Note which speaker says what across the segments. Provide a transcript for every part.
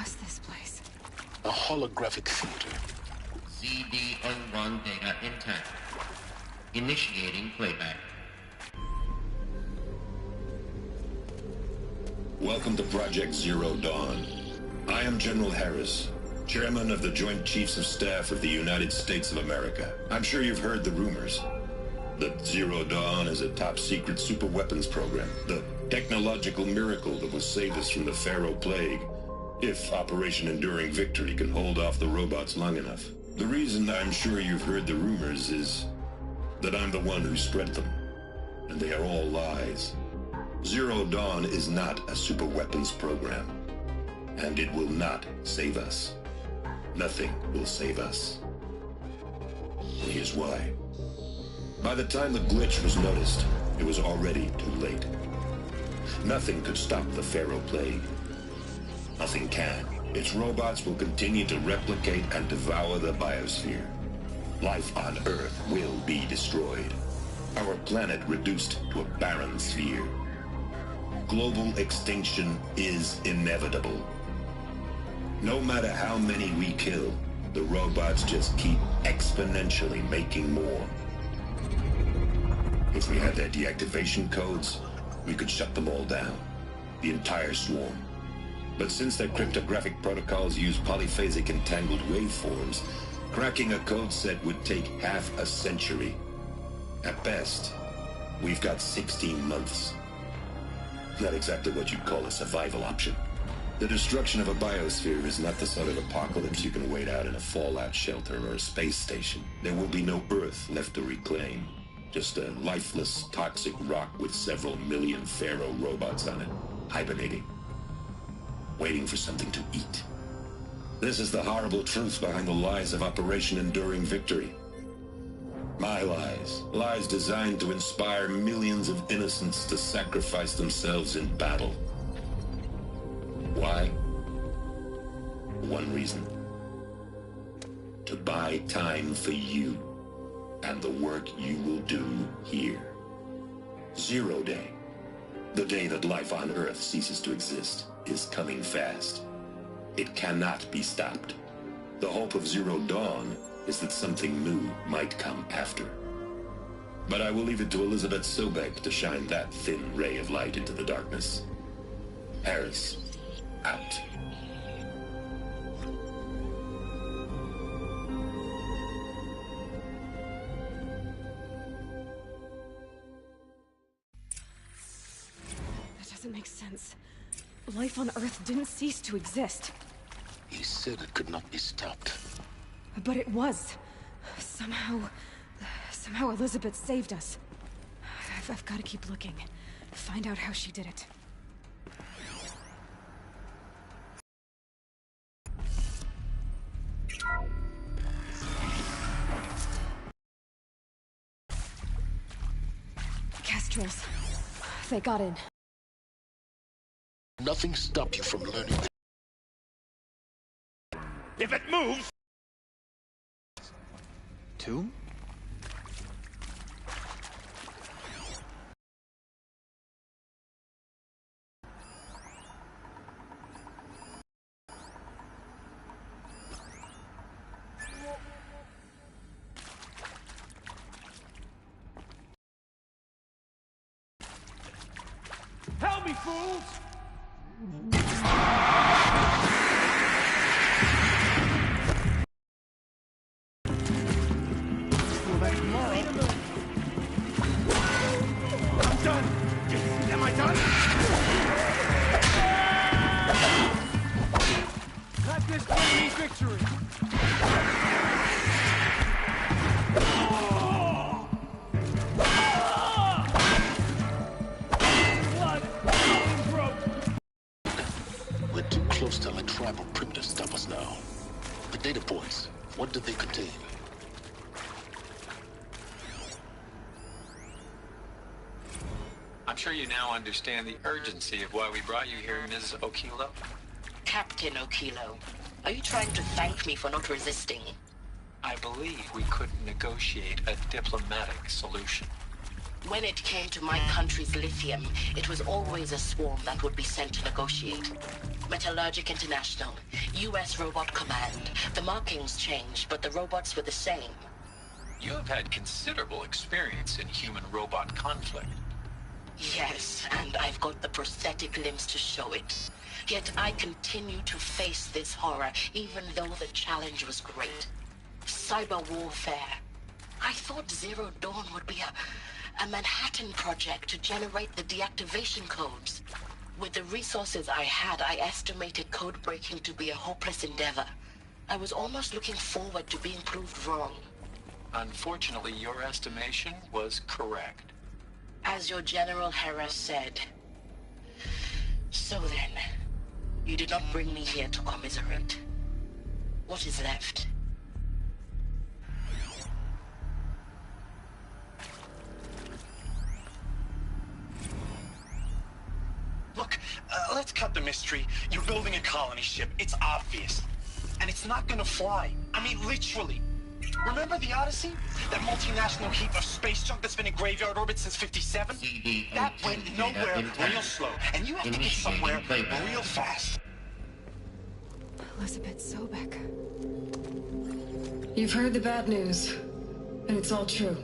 Speaker 1: was this place?
Speaker 2: A holographic theater.
Speaker 3: CD-01 data intact. Initiating playback.
Speaker 4: Welcome to Project Zero Dawn. I am General Harris, Chairman of the Joint Chiefs of Staff of the United States of America. I'm sure you've heard the rumors that Zero Dawn is a top-secret superweapons program, the technological miracle that will save us from the Pharaoh Plague, if Operation Enduring Victory can hold off the robots long enough. The reason I'm sure you've heard the rumors is that I'm the one who spread them, and they are all lies. Zero Dawn is not a superweapons program, and it will not save us. Nothing will save us. And here's why. By the time the glitch was noticed, it was already too late. Nothing could stop the Pharaoh Plague. Nothing can. Its robots will continue to replicate and devour the biosphere. Life on Earth will be destroyed. Our planet reduced to a barren sphere. Global extinction is inevitable. No matter how many we kill, the robots just keep exponentially making more. If we had their deactivation codes, we could shut them all down. The entire swarm. But since their cryptographic protocols use polyphasic entangled waveforms, cracking a code set would take half a century. At best, we've got 16 months. Not exactly what you'd call a survival option. The destruction of a biosphere is not the sort of apocalypse you can wait out in a fallout shelter or a space station. There will be no Earth left to reclaim. Just a lifeless, toxic rock with several million Pharaoh robots on it, hibernating, waiting for something to eat. This is the horrible truth behind the lies of Operation Enduring Victory. My lies. Lies designed to inspire millions of innocents to sacrifice themselves in battle. Why? One reason. To buy time for you and the work you will do here. Zero Day, the day that life on Earth ceases to exist, is coming fast. It cannot be stopped. The hope of Zero Dawn is that something new might come after. But I will leave it to Elizabeth Sobek to shine that thin ray of light into the darkness. Harris, out.
Speaker 1: That doesn't make sense. Life on Earth didn't cease to exist.
Speaker 2: He said it could not be stopped.
Speaker 1: But it was. Somehow Elizabeth saved us. I've got to keep looking. Find out how she did it. Kestrels. They got in.
Speaker 2: Nothing stopped you from learning.
Speaker 5: If it moves!
Speaker 6: Tomb?
Speaker 5: Help me, fools! I'm done! Am I done? Let this bring me victory!
Speaker 2: We're too close to let tribal primitives stop us now. The data points, what did they contain?
Speaker 7: I'm sure you now understand the urgency of why we brought you here, Ms. Okilo.
Speaker 8: Captain Okilo, are you trying to thank me for not resisting?
Speaker 7: I believe we couldn't negotiate a diplomatic solution.
Speaker 8: When it came to my country's lithium, it was always a swarm that would be sent to negotiate. Metallurgic International, US Robot Command. The markings changed, but the robots were the same.
Speaker 7: You have had considerable experience in human-robot conflict.
Speaker 8: Yes, and I've got the prosthetic limbs to show it. Yet I continue to face this horror, even though the challenge was great. Cyber warfare. I thought Zero Dawn would be a Manhattan project to generate the deactivation codes. With the resources I had, I estimated code breaking to be a hopeless endeavor. I was almost looking forward to being proved wrong.
Speaker 7: Unfortunately, your estimation was correct.
Speaker 8: As your General Harris said. So then, you did not bring me here to commiserate. What is left?
Speaker 6: Look, let's cut the mystery. You're building a colony ship. It's obvious. And it's not gonna fly. I mean, literally. Remember the Odyssey? That multinational heap of space junk that's been in graveyard orbit since 57? That went nowhere real slow. And you have to get somewhere real fast.
Speaker 1: Elizabeth Sobek.
Speaker 9: You've heard the bad news, and it's all true.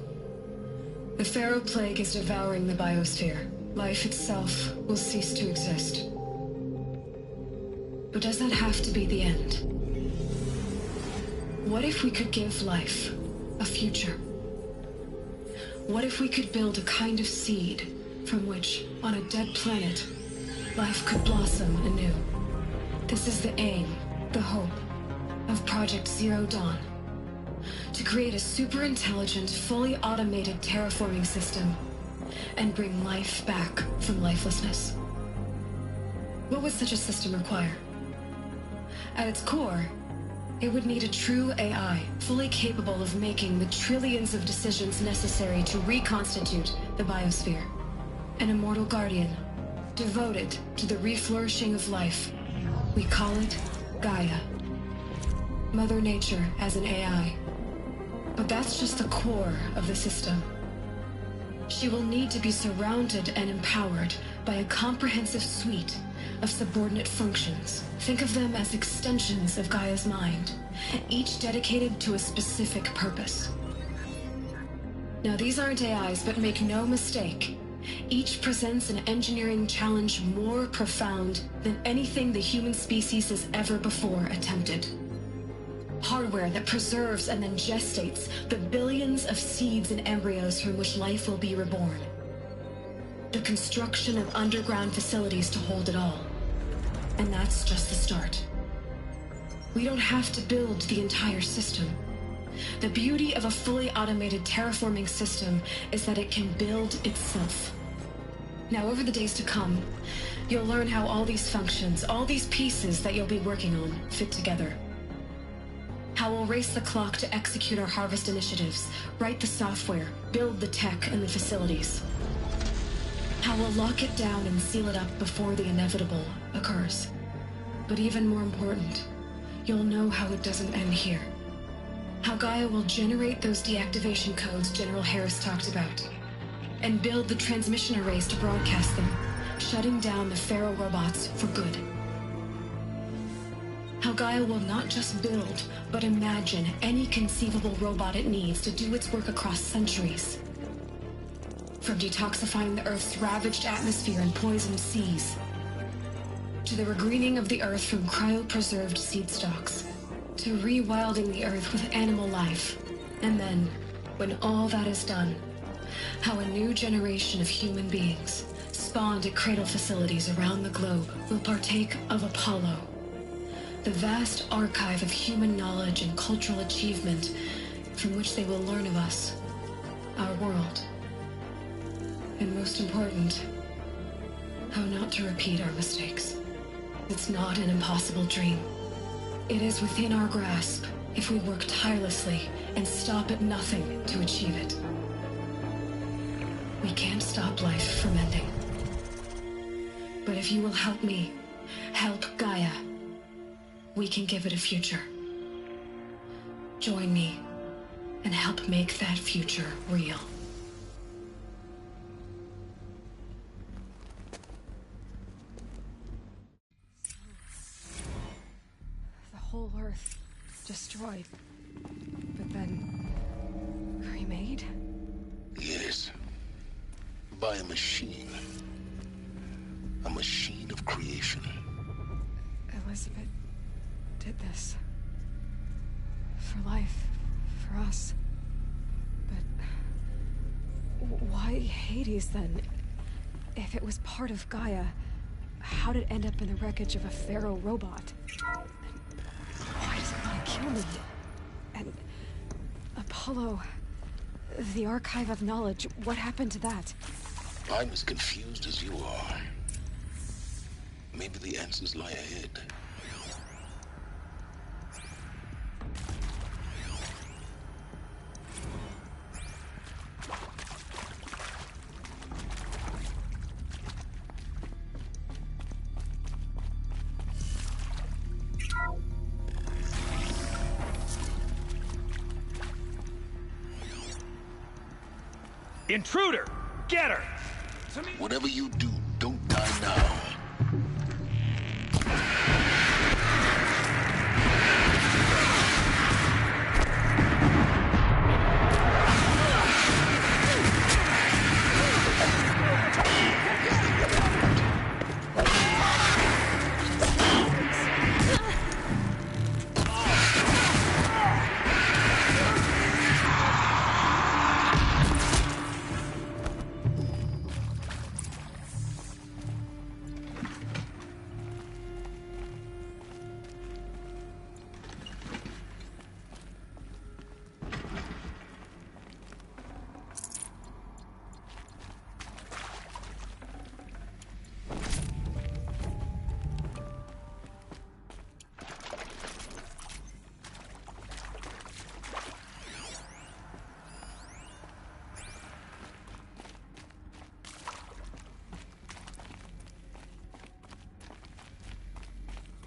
Speaker 9: The Pharaoh Plague is devouring the biosphere. Life itself will cease to exist. But does that have to be the end? What if we could give life a future? What if we could build a kind of seed from which, on a dead planet, life could blossom anew? This is the aim, the hope, of Project Zero Dawn. To create a super-intelligent, fully automated terraforming system and bring life back from lifelessness. What would such a system require? At its core, it would need a true AI, fully capable of making the trillions of decisions necessary to reconstitute the biosphere. An immortal guardian, devoted to the reflourishing of life. We call it Gaia. Mother Nature as an AI. But that's just the core of the system. She will need to be surrounded and empowered by a comprehensive suite of subordinate functions. Think of them as extensions of Gaia's mind, each dedicated to a specific purpose. Now, these aren't AIs, but make no mistake, each presents an engineering challenge more profound than anything the human species has ever before attempted. Hardware that preserves and then gestates the billions of seeds and embryos from which life will be reborn. The construction of underground facilities to hold it all. And that's just the start. We don't have to build the entire system. The beauty of a fully automated terraforming system is that it can build itself. Now, over the days to come, you'll learn how all these functions, all these pieces that you'll be working on, fit together. How we'll race the clock to execute our harvest initiatives, write the software, build the tech and the facilities. How we'll lock it down and seal it up before the inevitable occurs. But even more important, you'll know how it doesn't end here. How Gaia will generate those deactivation codes General Harris talked about, and build the transmission arrays to broadcast them, shutting down the Pharaoh robots for good. How Gaia will not just build, but imagine any conceivable robot it needs to do its work across centuries. From detoxifying the Earth's ravaged atmosphere and poisoned seas, to the regreening of the Earth from cryopreserved seed stalks, to rewilding the Earth with animal life. And then, when all that is done, how a new generation of human beings, spawned at cradle facilities around the globe, will partake of Apollo, the vast archive of human knowledge and cultural achievement from which they will learn of us, our world. And most important, how not to repeat our mistakes. It's not an impossible dream. It is within our grasp if we work tirelessly and stop at nothing to achieve it. We can't stop life from ending. But if you will help me, help Gaia, we can give it a future. Join me and help make that future real.
Speaker 1: whole Earth destroyed, but then remade?
Speaker 2: Yes. By a machine. A machine of creation.
Speaker 1: Elizabeth did this. For life, for us. But why Hades then? If it was part of Gaia, how did it end up in the wreckage of a Pharaoh robot? And why does it want to kill me? And Apollo, the Archive of Knowledge, what happened to that?
Speaker 2: I'm as confused as you are. Maybe the answers lie ahead.
Speaker 5: Intruder! Get her!
Speaker 2: Whatever you do, don't die now.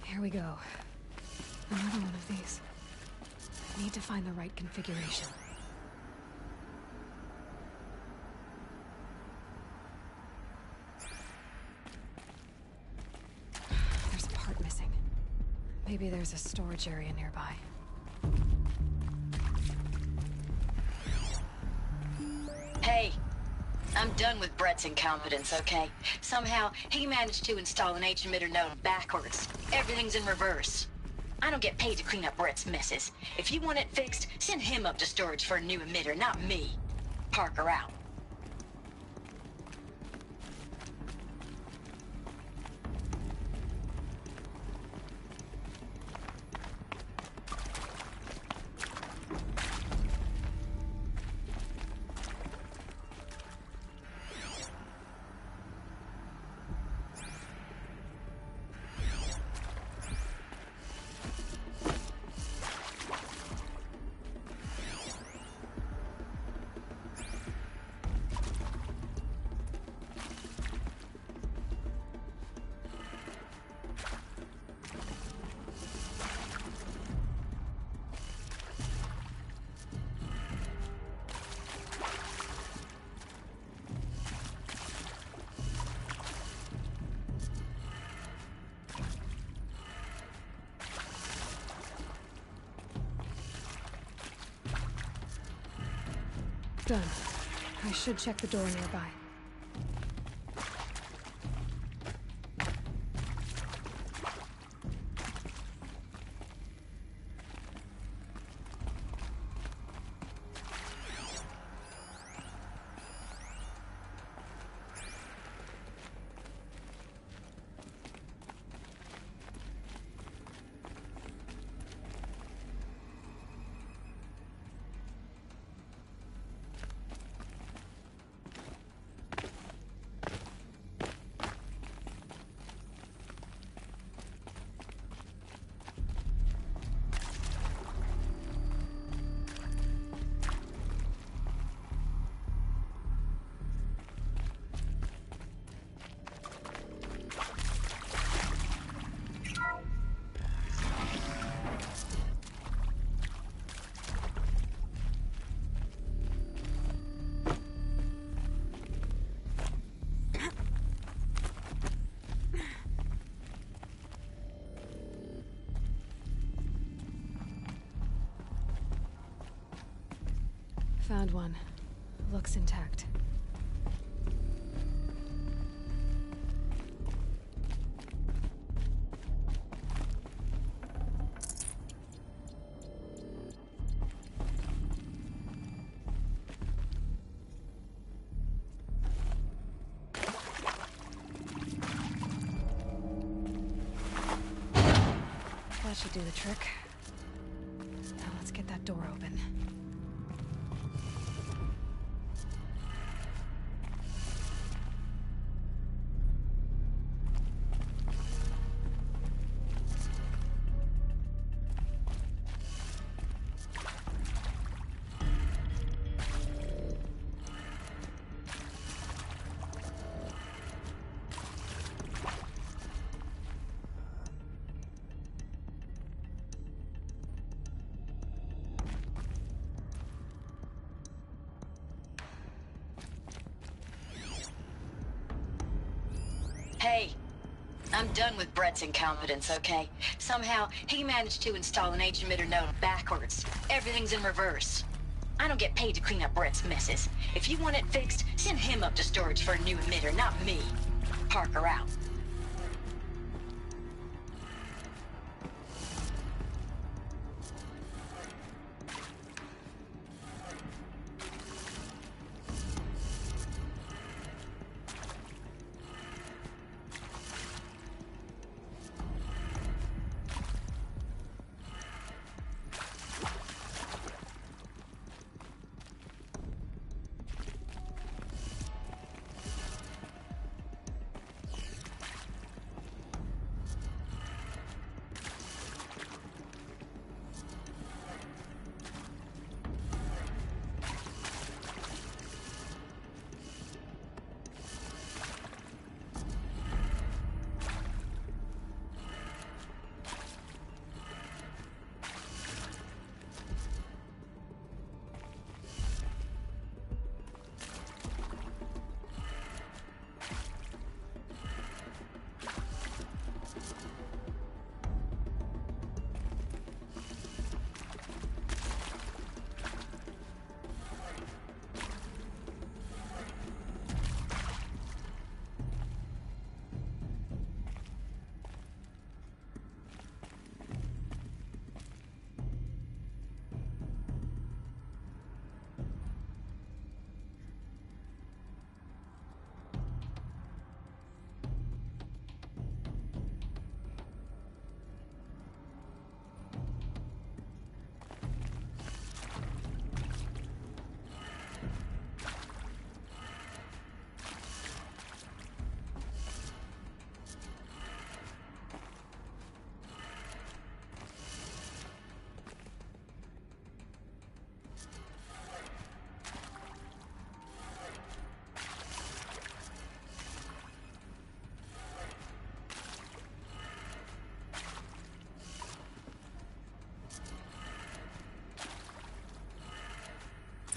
Speaker 1: Here we go. Another one of these. Need to find the right configuration. There's a part missing. Maybe there's a storage area nearby.
Speaker 8: Hey, I'm done with Brett's incompetence, okay? Somehow, he managed to install an H-emitter node backwards. Everything's in reverse. I don't get paid to clean up Brett's messes. If you want it fixed, send him up to storage for a new emitter, not me. Parker out.
Speaker 1: Done. I should check the door nearby. Found one. Looks intact. That should do the trick. Now let's get that door open.
Speaker 8: Hey, I'm done with Brett's incompetence, okay? Somehow, he managed to install an H-emitter node backwards. Everything's in reverse. I don't get paid to clean up Brett's messes. If you want it fixed, send him up to storage for a new emitter, not me. Parker out.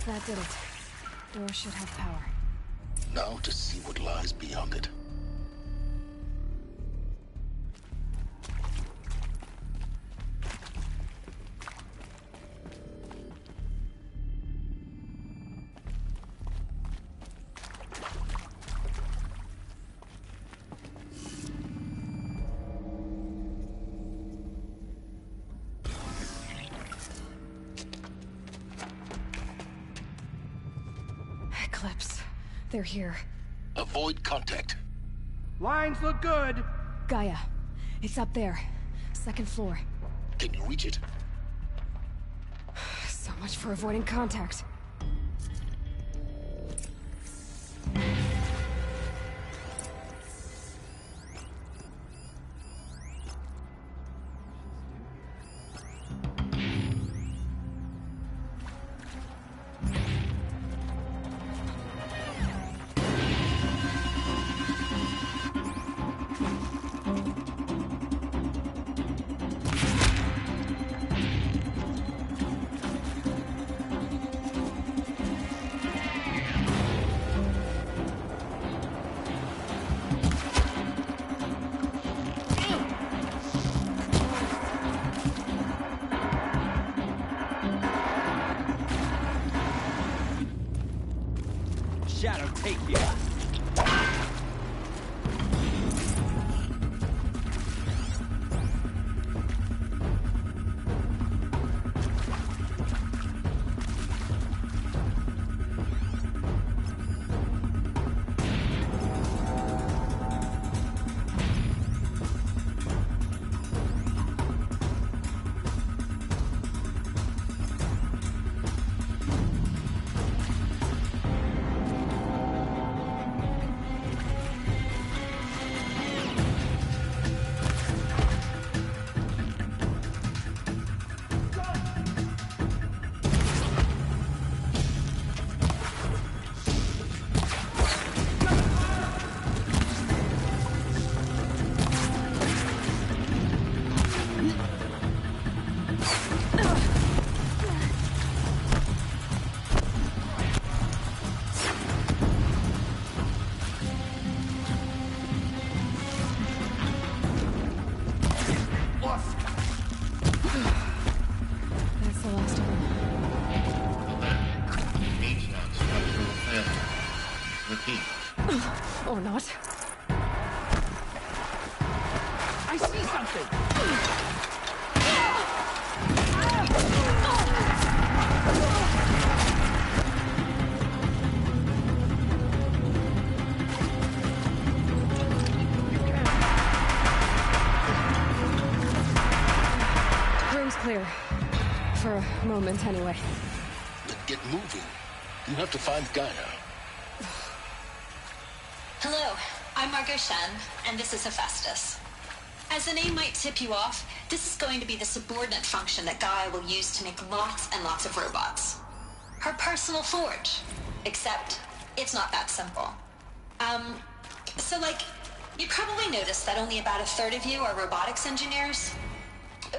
Speaker 1: That did it. Door should have power.
Speaker 2: Now to see what lies beyond it.
Speaker 1: Eclipse. They're here.
Speaker 2: Avoid contact.
Speaker 5: Lines look good.
Speaker 1: Gaia. It's up there. Second floor.
Speaker 2: Can you reach it?
Speaker 1: So much for avoiding contact. not.
Speaker 5: I see something!
Speaker 1: Room's clear. For a moment, anyway.
Speaker 2: Then get moving. You have to find Gaia.
Speaker 10: Hello, I'm Margot Shen, and this is Hephaestus. As the name might tip you off, this is going to be the subordinate function that Gaia will use to make lots and lots of robots. Her personal forge. Except, it's not that simple. So you probably noticed that only about a third of you are robotics engineers.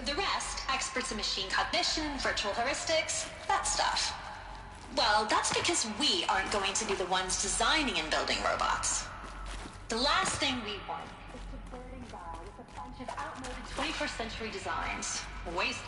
Speaker 10: The rest, experts in machine cognition, virtual heuristics, that stuff. Well, that's because we aren't going to be the ones designing and building robots. The last thing we want is subverting Gaia with a bunch of outmoded 21st century designs. Waste.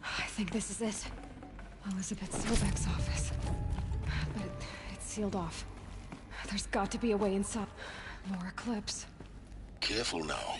Speaker 1: I think this is it. Elizabeth Sobek's office. But it's sealed off. There's got to be a way inside. More Eclipse.
Speaker 2: Careful now.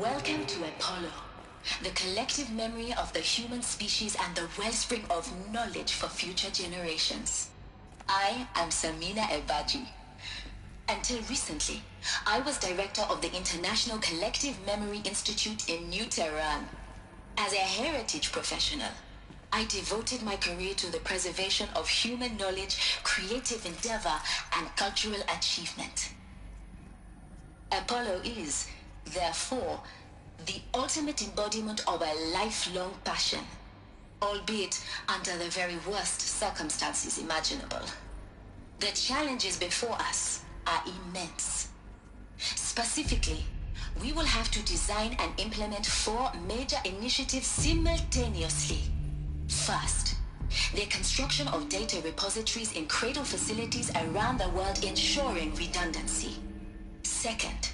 Speaker 8: Welcome to Apollo, the collective memory of the human species and the wellspring of knowledge for future generations. I am Samina Ebaji. Until recently, I was director of the International Collective Memory Institute in New Tehran. As a heritage professional, I devoted my career to the preservation of human knowledge, creative endeavor, and cultural achievement. Apollo is, therefore, the ultimate embodiment of a lifelong passion, albeit under the very worst circumstances imaginable. The challenges before us are immense. Specifically, we will have to design and implement 4 major initiatives simultaneously. First, the construction of data repositories in cradle facilities around the world ensuring redundancy. Second,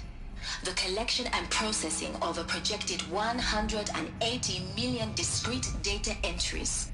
Speaker 8: the collection and processing of a projected 180 million discrete data entries.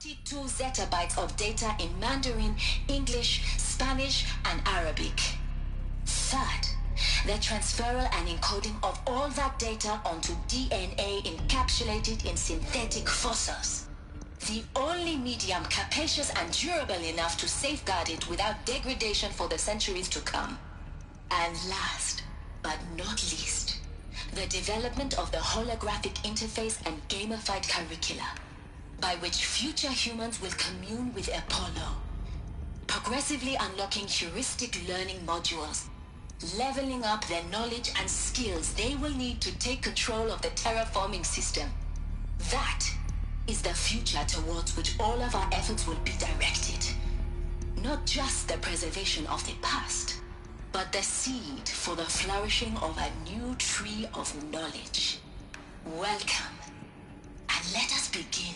Speaker 8: 42 zettabytes of data in Mandarin, English, Spanish, and Arabic. Third, the transferal and encoding of all that data onto DNA encapsulated in synthetic fossils. The only medium capacious and durable enough to safeguard it without degradation for the centuries to come. And last, but not least, the development of the holographic interface and gamified curricula, by which future humans will commune with Apollo, progressively unlocking heuristic learning modules, leveling up their knowledge and skills they will need to take control of the terraforming system. That is the future towards which all of our efforts will be directed. Not just the preservation of the past, but the seed for the flourishing of a new tree of knowledge. Welcome, and let us begin.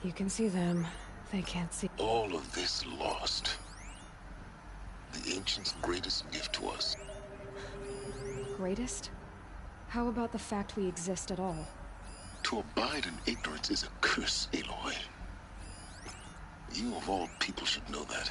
Speaker 1: You can see them. They can't see.
Speaker 2: All of this lost. The ancients' greatest gift to us.
Speaker 1: Greatest? How about the fact we exist at all?
Speaker 2: To abide in ignorance is a curse, Aloy. You of all people should know that.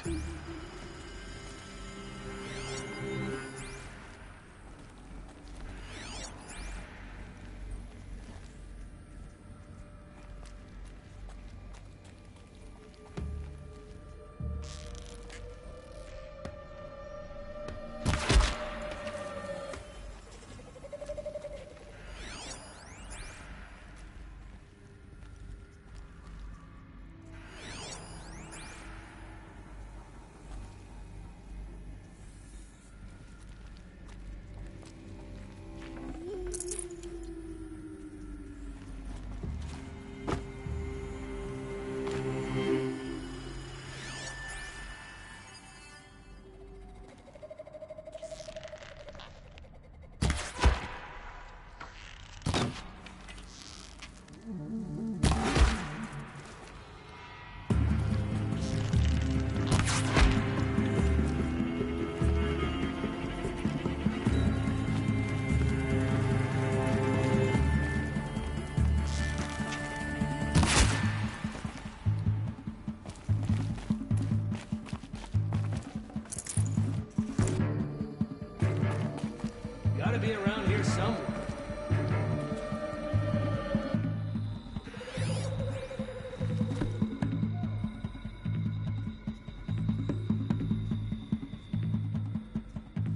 Speaker 5: Gotta be around here somewhere.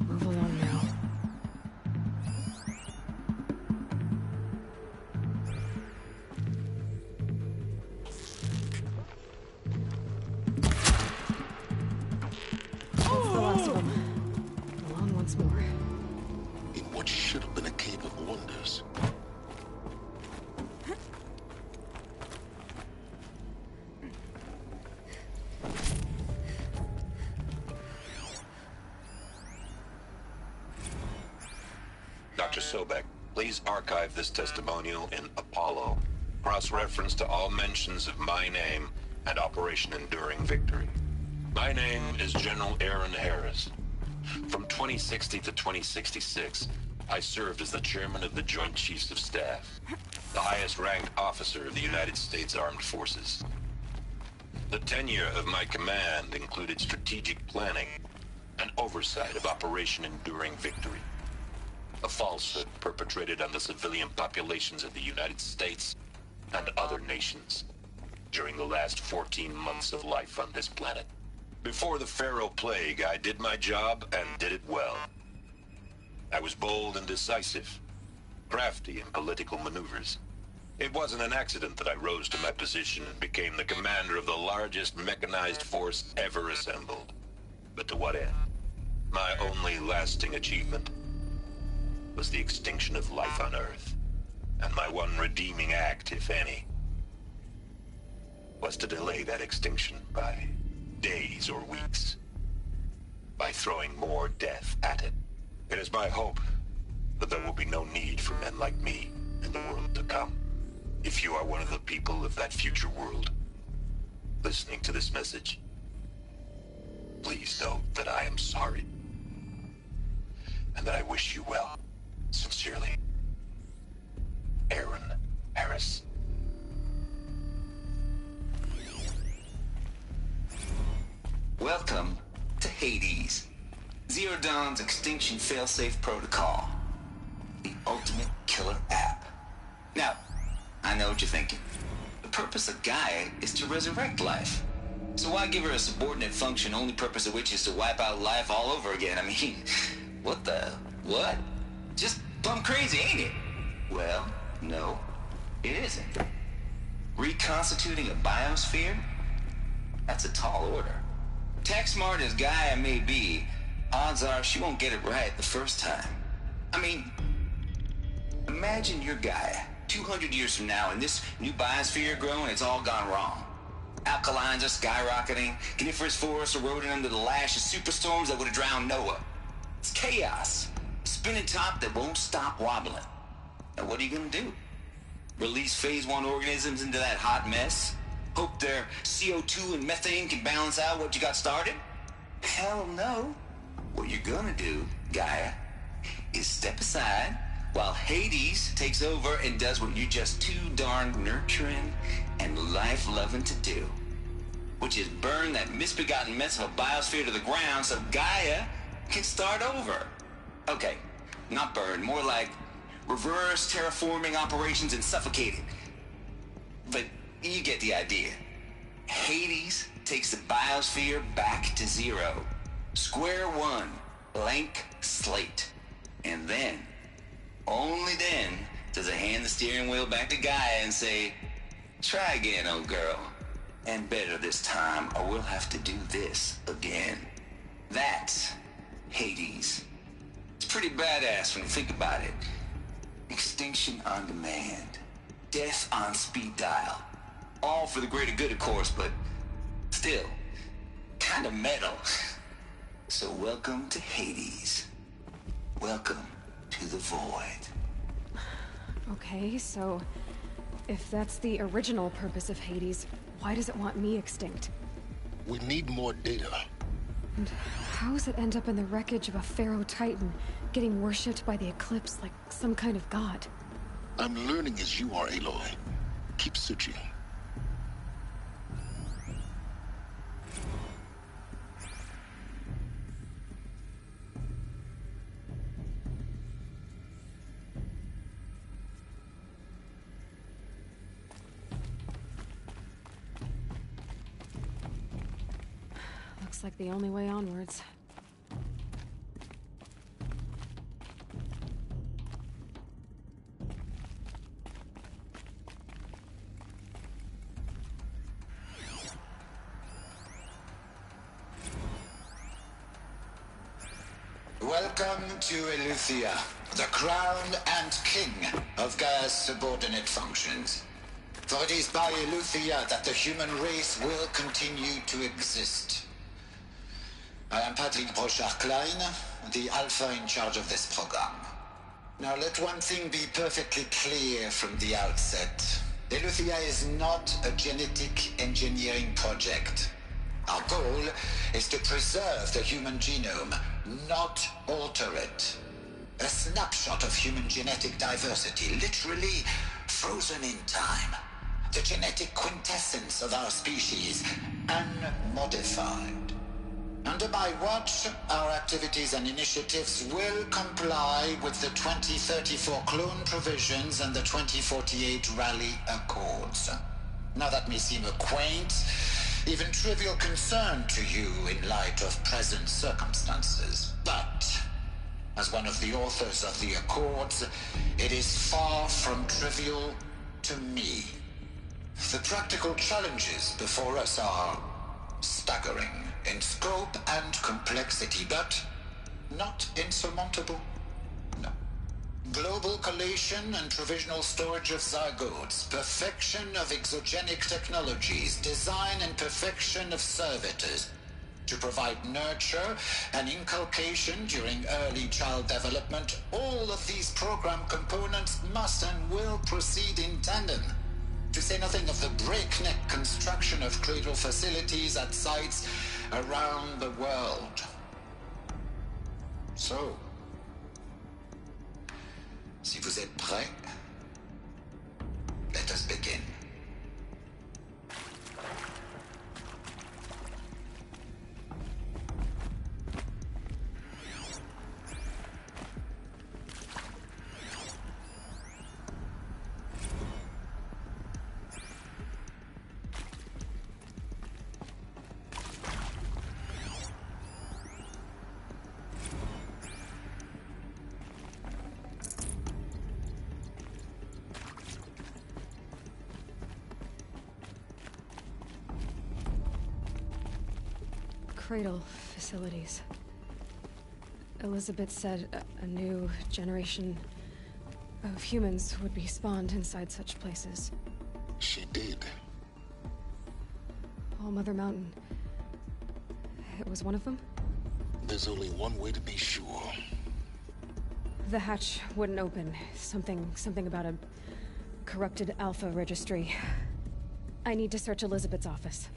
Speaker 1: Move along now. That's the last of them. Along once more.
Speaker 2: In what should have been a cave of wonders.
Speaker 11: Dr. Sobek, please archive this testimonial in Apollo. Cross-reference to all mentions of my name and Operation Enduring Victory. My name is General Aaron Harris. From 2060 to 2066, I served as the chairman of the Joint Chiefs of Staff, the highest-ranked officer of the United States Armed Forces. The tenure of my command included strategic planning and oversight of Operation Enduring Victory, a falsehood perpetrated on the civilian populations of the United States and other nations during the last 14 months of life on this planet. Before the Pharaoh Plague, I did my job and did it well. I was bold and decisive, crafty in political maneuvers. It wasn't an accident that I rose to my position and became the commander of the largest mechanized force ever assembled. But to what end? My only lasting achievement was the extinction of life on Earth. And my one redeeming act, if any, was to delay that extinction by days or weeks, by throwing more death at it. It is my hope that there will be no need for men like me in the world to come. If you are one of the people of that future world listening to this message, please know that I am sorry and that I wish you well. Sincerely, Aaron Harris.
Speaker 12: Welcome to Hades, Zero Dawn's extinction failsafe protocol, the ultimate killer app. Now, I know what you're thinking. The purpose of Gaia is to resurrect life. So why give her a subordinate function, only purpose of which is to wipe out life all over again? I mean, what? Just plumb crazy, ain't it? Well, no, it isn't. Reconstituting a biosphere? That's a tall order. Tech smart as Gaia may be, odds are she won't get it right the first time. I mean, imagine you're Gaia, 200 years from now, and this new biosphere growing, it's all gone wrong. Alkalines are skyrocketing, coniferous forests eroding under the lash of superstorms that would have drowned Noah. It's chaos. Spinning top that won't stop wobbling. And what are you gonna do? Release phase 1 organisms into that hot mess? Hope their CO2 and methane can balance out what you got started? Hell no. What you're gonna do, Gaia, is step aside while Hades takes over and does what you're just too darn nurturing and life-loving to do, which is burn that misbegotten mess of a biosphere to the ground so Gaia can start over. Okay, not burn, more like reverse terraforming operations and suffocating. But you get the idea. Hades takes the biosphere back to zero. Square one, blank slate. And then, only then, does it hand the steering wheel back to Gaia and say, try again, old girl. And better this time, or we'll have to do this again. That's Hades. It's pretty badass when you think about it. Extinction on demand. Death on speed dial. All for the greater good, of course, but still, kind of metal. So welcome to Hades. Welcome to the void.
Speaker 1: Okay, so if that's the original purpose of Hades, why does it want me extinct?
Speaker 2: We need more data.
Speaker 1: And how does it end up in the wreckage of a Pharaoh Titan, getting worshipped by the Eclipse like some kind of god?
Speaker 2: I'm learning as you are, Aloy. Keep searching.
Speaker 1: Looks like the only way onwards.
Speaker 13: Welcome to Eleuthia, the crown and king of Gaia's subordinate functions. For it is by Eleuthia that the human race will continue to exist. I am Patrick Brochard-Klein, the Alpha in charge of this program. Now let one thing be perfectly clear from the outset. Eleuthia is not a genetic engineering project. Our goal is to preserve the human genome, not alter it. A snapshot of human genetic diversity, literally frozen in time. The genetic quintessence of our species, unmodified. Under my watch, our activities and initiatives will comply with the 2034 clone provisions and the 2048 Rally Accords. Now that may seem a quaint, even trivial concern to you in light of present circumstances, but as one of the authors of the Accords, it is far from trivial to me. The practical challenges before us are staggering in scope and complexity, but not insurmountable. No. Global collation and provisional storage of zygotes, perfection of exogenic technologies, design and perfection of servitors to provide nurture and inculcation during early child development. All of these program components must and will proceed in tandem. To say nothing of the breakneck construction of cradle facilities at sites around the world. So, si vous êtes prêts, let us begin.
Speaker 1: Cradle facilities. Elizabeth said a new generation of humans would be spawned inside such places.
Speaker 2: She did.
Speaker 1: All Mother Mountain. It was one of them?
Speaker 2: There's only one way to be sure.
Speaker 1: The hatch wouldn't open. Something about a corrupted Alpha registry. I need to search Elizabeth's office.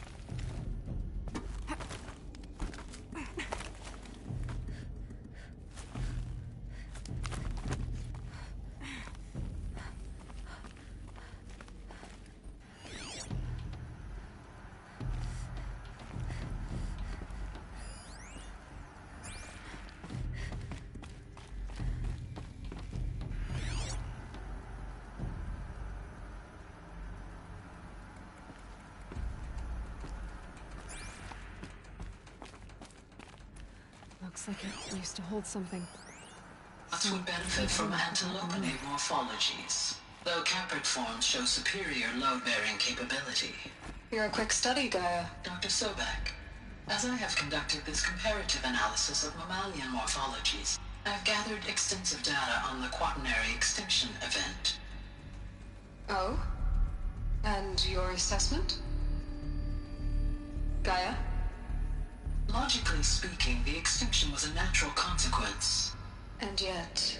Speaker 1: Looks like it used to hold something.
Speaker 8: That would benefit from antilopinae morphologies, though caprid forms show superior load-bearing capability.
Speaker 9: You're a quick study, Gaia.
Speaker 8: Dr. Sobek, as I have conducted this comparative analysis of mammalian morphologies, I've gathered extensive data on the quaternary extinction event.
Speaker 9: Oh? And your assessment? Gaia?
Speaker 8: Logically speaking, the extinction was a natural consequence.
Speaker 9: And yet,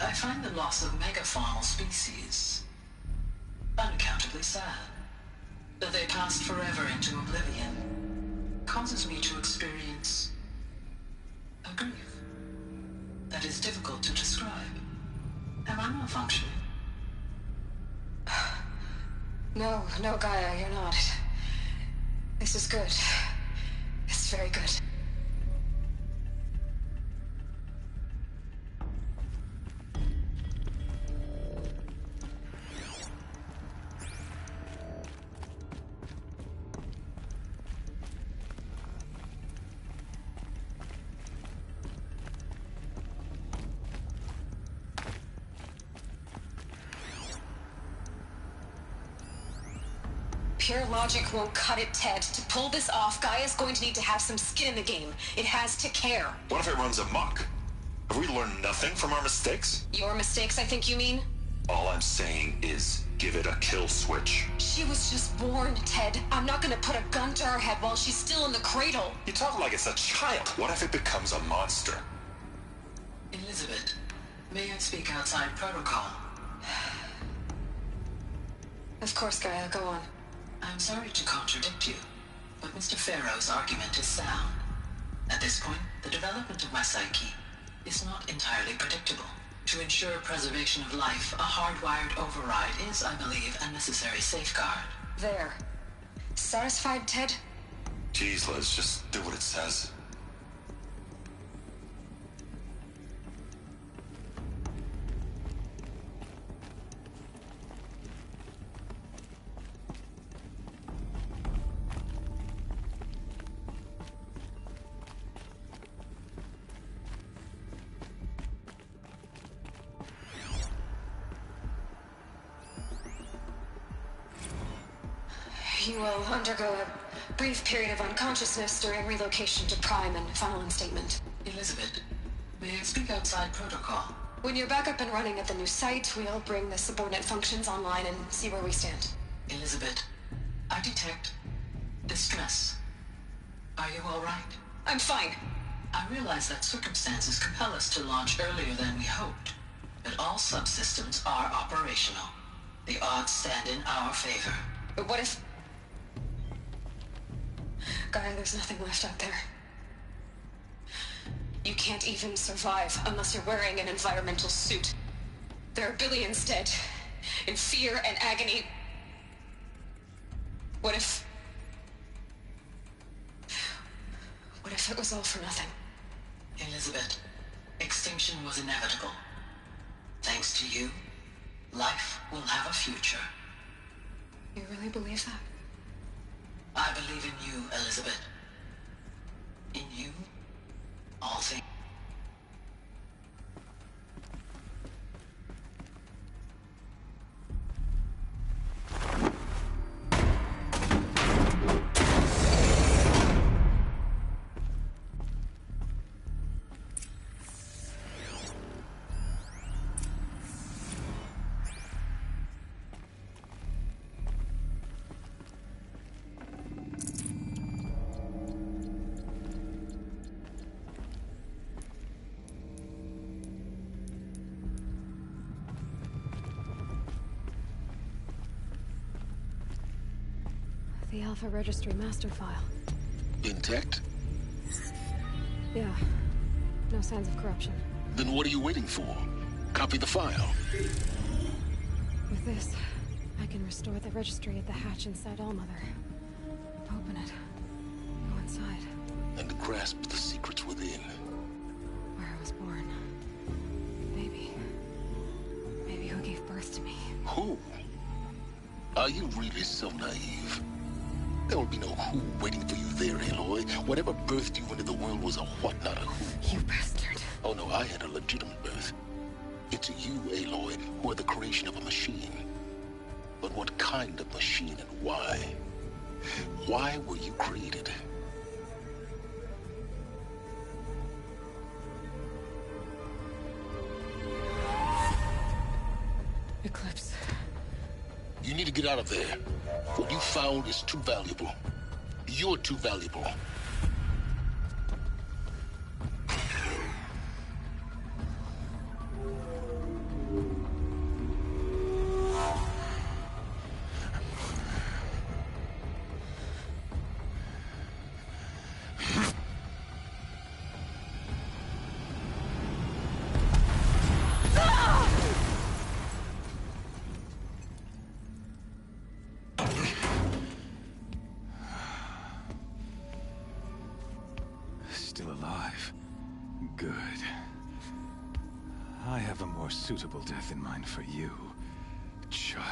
Speaker 8: I find the loss of megafaunal species unaccountably sad. That they passed forever into oblivion causes me to experience a grief that is difficult to describe. Am I malfunctioning?
Speaker 9: No, Gaia, you're not. This is good. It's very good.
Speaker 1: Pure logic won't cut it, Ted. To pull this off, Gaia's going to need to have some skin in the game. It has to care.
Speaker 11: What if it runs amok? Have we learned nothing from our mistakes?
Speaker 1: Your mistakes, I think you mean?
Speaker 11: All I'm saying is, give it a kill switch.
Speaker 1: She was just born, Ted. I'm not gonna put a gun to her head while she's still in the cradle.
Speaker 11: You talk like it's a child. What if it becomes a monster?
Speaker 8: Elizabeth, may I speak outside protocol?
Speaker 9: Of course, Gaia, go on.
Speaker 8: I'm sorry to contradict you, but Mr. Farrow's argument is sound. At this point, the development of my psyche is not entirely predictable. To ensure preservation of life, a hardwired override is, I believe, a necessary safeguard.
Speaker 9: There. Satisfied, Ted?
Speaker 12: Jeez, Liz, just do what it says.
Speaker 1: You will undergo a brief period of unconsciousness during relocation to Prime and final instatement.
Speaker 8: Elizabeth, may I speak outside protocol?
Speaker 1: When you're back up and running at the new site, we'll bring the subordinate functions online and see where we stand.
Speaker 8: Elizabeth, I detect distress. Are you all right?
Speaker 1: I'm fine.
Speaker 8: I realize that circumstances compel us to launch earlier than we hoped, but all subsystems are operational. The odds stand in our favor.
Speaker 1: But what if... Gaia, there's nothing left out there. You can't even survive unless you're wearing an environmental suit. There are billions dead, in fear and agony. What if it was all for nothing?
Speaker 8: Elizabeth, extinction was inevitable. Thanks to you, life will have a future.
Speaker 1: You really believe that?
Speaker 8: I believe in you, Elizabeth. In you, all things.
Speaker 1: The Alpha Registry master file.
Speaker 2: Intact?
Speaker 1: Yeah. No signs of corruption.
Speaker 2: Then what are you waiting for? Copy the file.
Speaker 1: With this, I can restore the registry at the hatch inside Allmother. Open it. Go inside.
Speaker 2: And grasp the secrets within.
Speaker 1: Where I was born. Maybe who gave birth to me.
Speaker 2: Who? Are you really so naive? There will be no who waiting for you there, Aloy. Whatever birthed you into the world was a what, not a who.
Speaker 1: You bastard.
Speaker 2: Oh no, I had a legitimate birth. It's you, Aloy, who are the creation of a machine. But what kind of machine and why? Why were you created?
Speaker 1: Eclipse.
Speaker 2: You need to get out of there. What you found is too valuable. You're too valuable.
Speaker 14: Still alive. Good. I have a more suitable death in mind for you, child.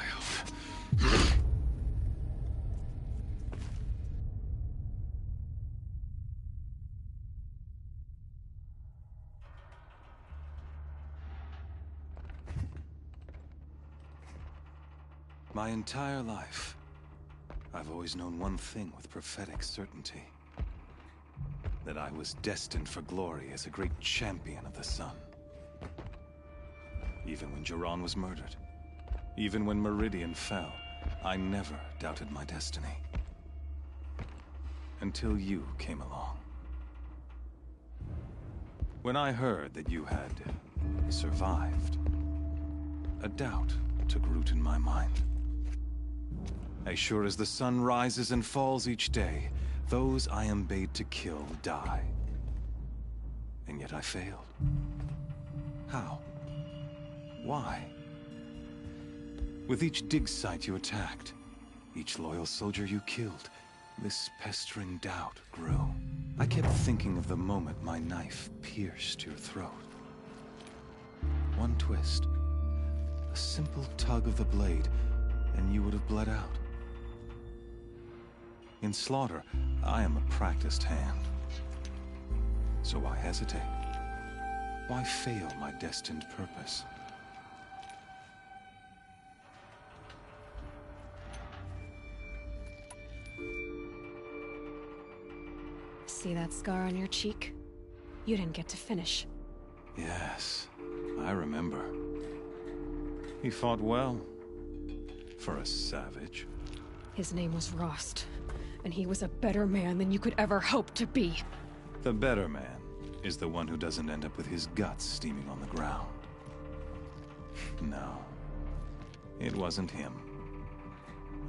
Speaker 14: My entire life, I've always known one thing with prophetic certainty. That I was destined for glory as a great champion of the sun. Even when Jiran was murdered, even when Meridian fell, I never doubted my destiny. Until you came along. When I heard that you had survived, a doubt took root in my mind. As sure as the sun rises and falls each day, those I am bade to kill die. And yet I failed. How? Why? With each dig site you attacked, each loyal soldier you killed, this pestering doubt grew. I kept thinking of the moment my knife pierced your throat. One twist, a simple tug of the blade, and you would have bled out. In slaughter, I am a practiced hand. So why hesitate? Why fail my destined purpose?
Speaker 1: See that scar on your cheek? You didn't get to finish.
Speaker 14: Yes, I remember. He fought well. For a savage.
Speaker 1: His name was Rost, and he was a better man than you could ever hope to be.
Speaker 14: The better man is the one who doesn't end up with his guts steaming on the ground. No, it wasn't him.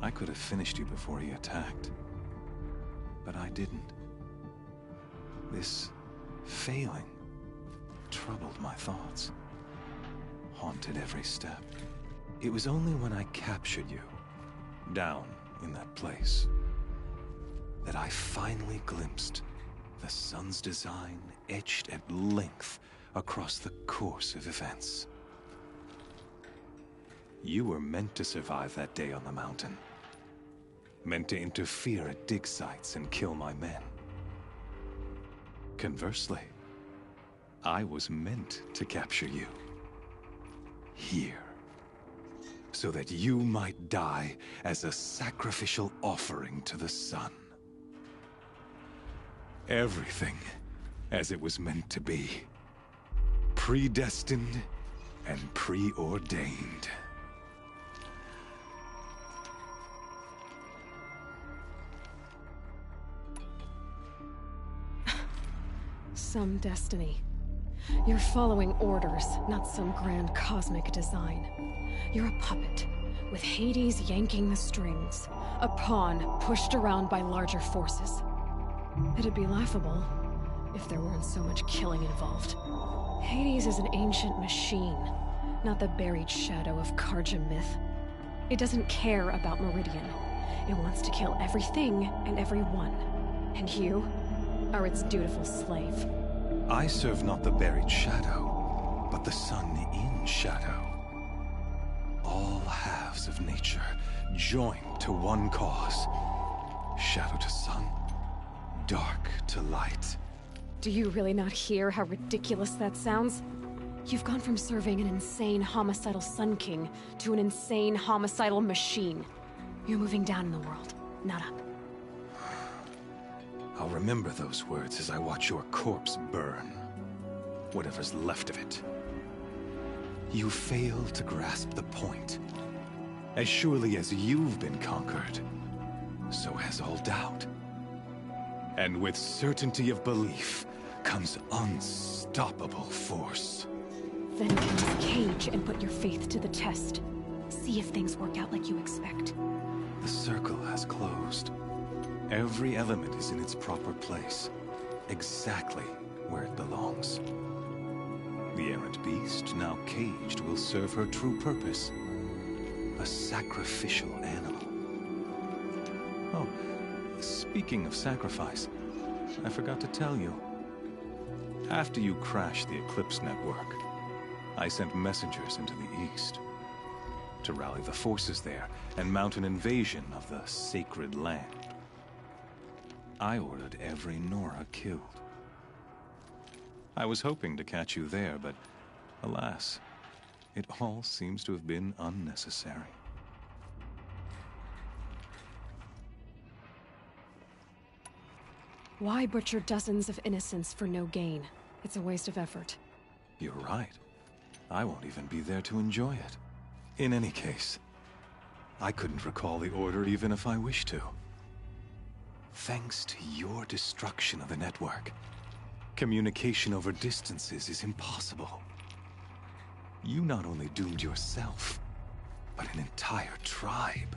Speaker 14: I could have finished you before he attacked. But I didn't. This failing troubled my thoughts, haunted every step. It was only when I captured you, down in that place, that I finally glimpsed the sun's design etched at length across the course of events. You were meant to survive that day on the mountain. Meant to interfere at dig sites and kill my men. Conversely, I was meant to capture you. Here. So that you might die as a sacrificial offering to the sun. Everything as it was meant to be. Predestined and preordained.
Speaker 1: Some destiny. You're following orders, not some grand cosmic design. You're a puppet, with Hades yanking the strings. A pawn pushed around by larger forces. It'd be laughable if there weren't so much killing involved. Hades is an ancient machine, not the buried shadow of Karja myth. It doesn't care about Meridian. It wants to kill everything and everyone. And you are its dutiful slave.
Speaker 14: I serve not the buried shadow, but the sun in shadow. All halves of nature joined to one cause. Shadow to sun, dark to light.
Speaker 1: Do you really not hear how ridiculous that sounds? You've gone from serving an insane homicidal Sun King to an insane homicidal machine. You're moving down in the world, not up.
Speaker 14: I'll remember those words as I watch your corpse burn. Whatever's left of it. You fail to grasp the point. As surely as you've been conquered, so has all doubt. And with certainty of belief comes unstoppable force.
Speaker 1: Then get in this cage and put your faith to the test. See if things work out like you expect.
Speaker 14: The circle has closed. Every element is in its proper place, exactly where it belongs. The errant beast, now caged, will serve her true purpose. A sacrificial animal. Oh, speaking of sacrifice, I forgot to tell you. After you crashed the Eclipse network, I sent messengers into the east to rally the forces there and mount an invasion of the sacred land. I ordered every Nora killed. I was hoping to catch you there, but alas, it all seems to have been unnecessary.
Speaker 1: Why butcher dozens of innocents for no gain? It's a waste of effort.
Speaker 14: You're right. I won't even be there to enjoy it. In any case, I couldn't recall the order even if I wished to. Thanks to your destruction of the network, communication over distances is impossible. You not only doomed yourself, but an entire tribe.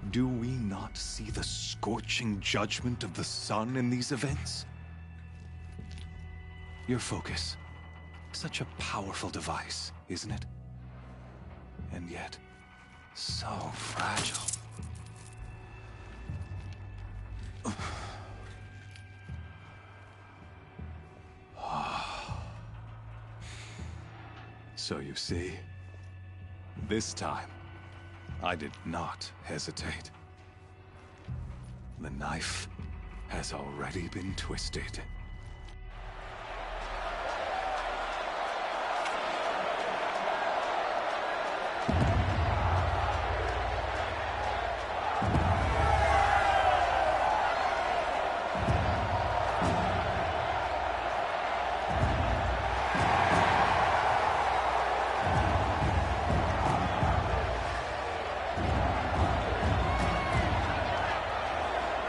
Speaker 14: Do we not see the scorching judgment of the sun in these events? Your focus, such a powerful device, isn't it? And yet, so fragile. So you see, this time, I did not hesitate. The knife has already been twisted.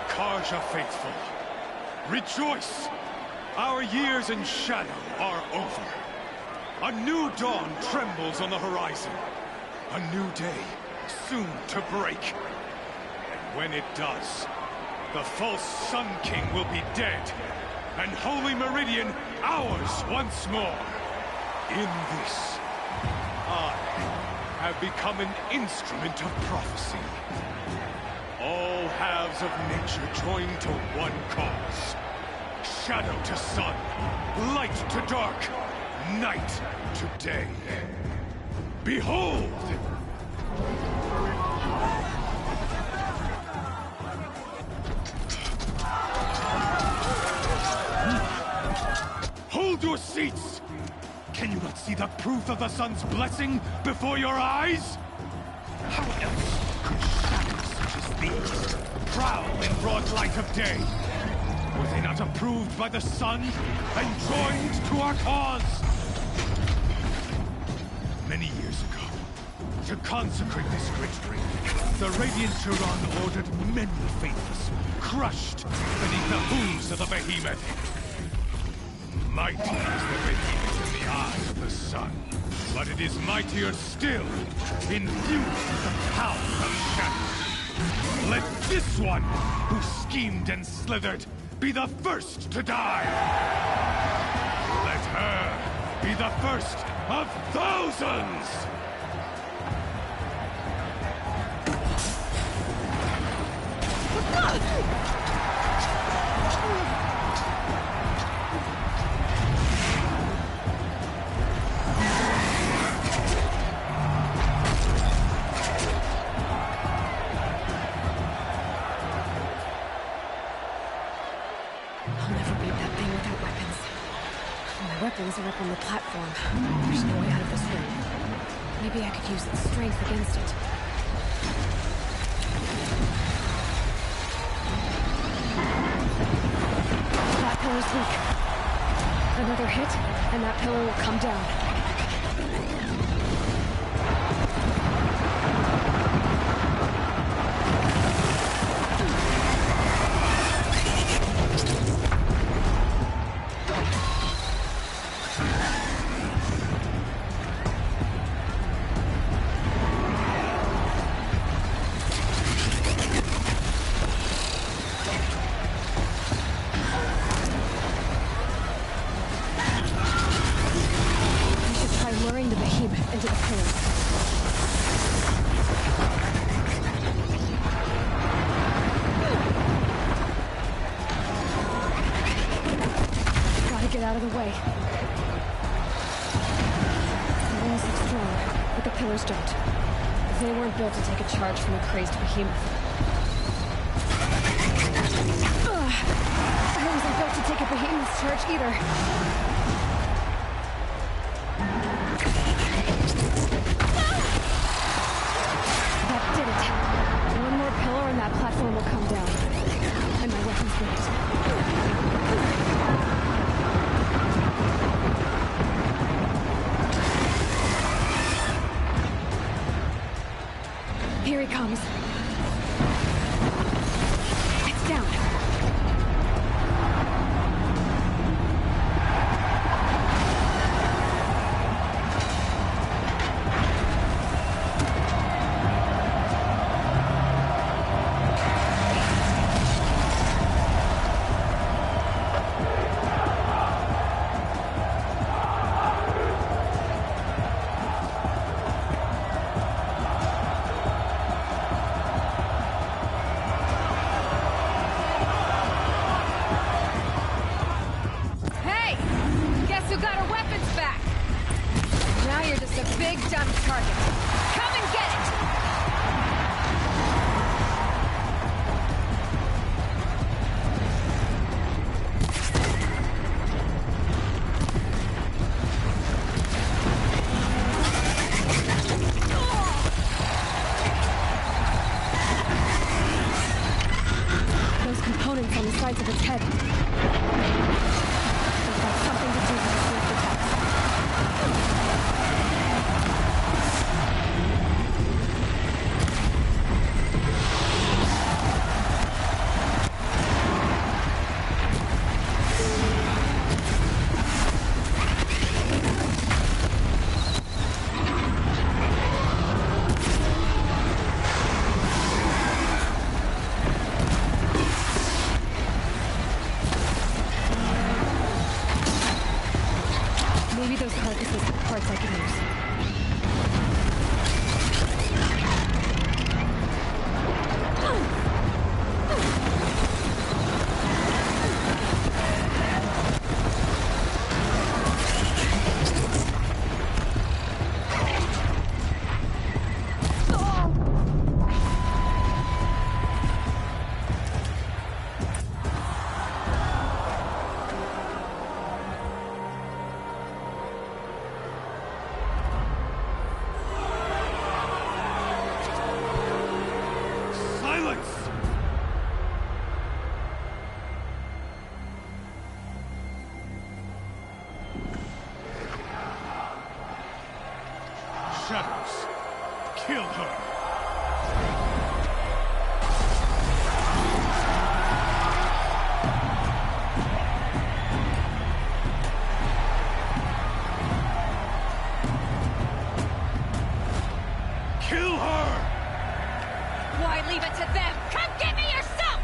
Speaker 15: Karja faithful, rejoice! Our years in shadow are over. A new dawn trembles on the horizon. A new day soon to break. And when it does, the false Sun King will be dead, and Holy Meridian ours once more. In this, I have become an instrument of prophecy. All halves of nature join to one cause. Shadow to sun, light to dark, night to day. Behold! Hold your seats! Can you not see the proof of the sun's blessing before your eyes? How else could shadows such as these prowl in broad light of day? Were they not approved by the sun and joined to our cause? Many years ago, to consecrate this great ring, the Radiant Turan ordered many faithless, crushed beneath the hooves of the behemoth. Mighty is the behemoth in the eye of the sun, but it is mightier still, infused with the power of shadow. Let this one, who schemed and slithered, be the first to die! Let her be the first of thousands!
Speaker 1: Weapons are up on the platform. There's no way out of this room. Maybe I could use its strength against it. That pillar's weak. Another hit, and that pillar will come down. Get out of the way. The walls look strong, but the pillars don't. They weren't built to take a charge from a crazed behemoth. I wasn't built to take a behemoth's charge either. That did it. One more pillar and that platform will come down. And my weapon's ready. Here he comes. It's down. Now you're just a big dumb target. Come and get it! Those components on the sides of its head. They've got something to do with the sneak attacks. Maybe those carcasses have parts I can use.
Speaker 15: Silence! Shadows, kill her! Kill her!
Speaker 1: Why leave it to them? Come get me yourself!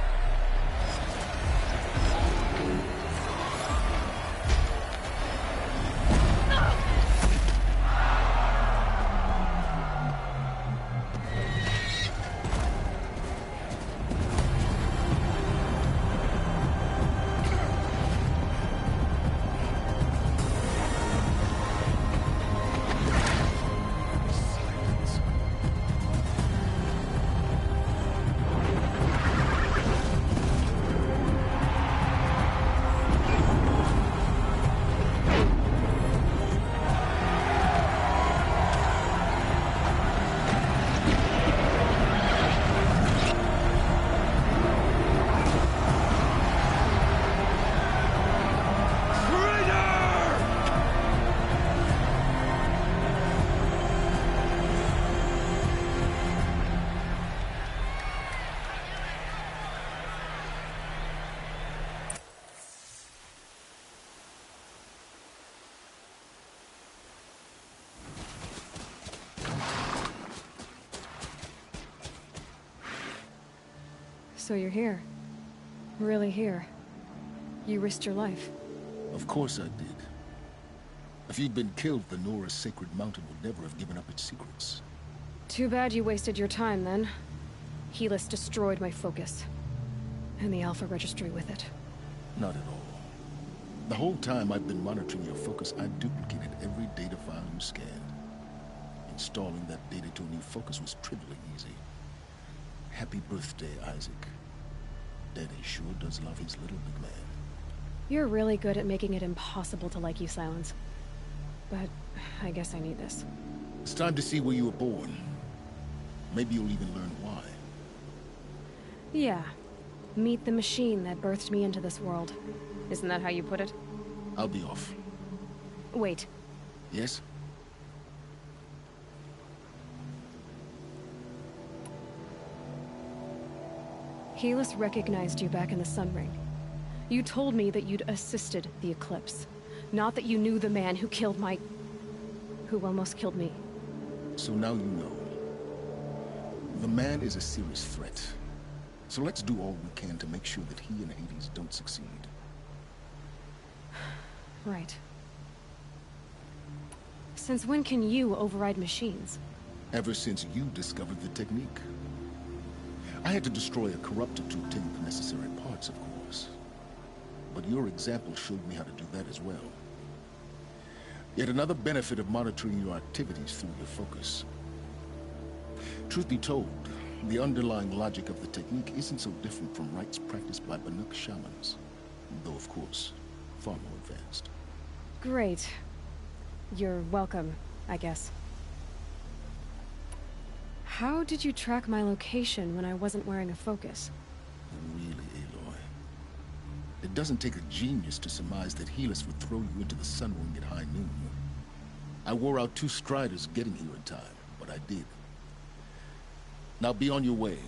Speaker 1: So you're here. Really here. You risked your life.
Speaker 2: Of course I did. If you'd been killed, the Nora's sacred mountain would never have given up its secrets.
Speaker 1: Too bad you wasted your time, then. Helis destroyed my focus. And the Alpha Registry with it.
Speaker 2: Not at all. The whole time I've been monitoring your focus, I've duplicated every data file you scanned. Installing that data to a new focus was trivially easy. Happy birthday, Isaac. Daddy sure does love his little big man.
Speaker 1: You're really good at making it impossible to like you, Silence. But I guess I need this.
Speaker 2: It's time to see where you were born. Maybe you'll even learn why.
Speaker 1: Yeah. Meet the machine that birthed me into this world. Isn't that how you put it?
Speaker 2: I'll be off.
Speaker 1: Wait.
Speaker 2: Yes?
Speaker 1: Helis recognized you back in the Sun Ring. You told me that you'd assisted the Eclipse. Not that you knew the man who killed my... who almost killed me.
Speaker 2: So now you know. The man is a serious threat. So let's do all we can to make sure that he and Hades don't succeed.
Speaker 1: Right. Since when can you override machines?
Speaker 2: Ever since you discovered the technique. I had to destroy a corruptor to obtain the necessary parts, of course. But your example showed me how to do that as well. Yet another benefit of monitoring your activities through your focus. Truth be told, the underlying logic of the technique isn't so different from rites practiced by Banuk shamans, though of course, far more advanced.
Speaker 1: Great. You're welcome, I guess. How did you track my location when I wasn't wearing a focus?
Speaker 2: Really, Aloy? It doesn't take a genius to surmise that Helis would throw you into the sun ring at high noon. I wore out 2 striders getting here in time, but I did. Now be on your way.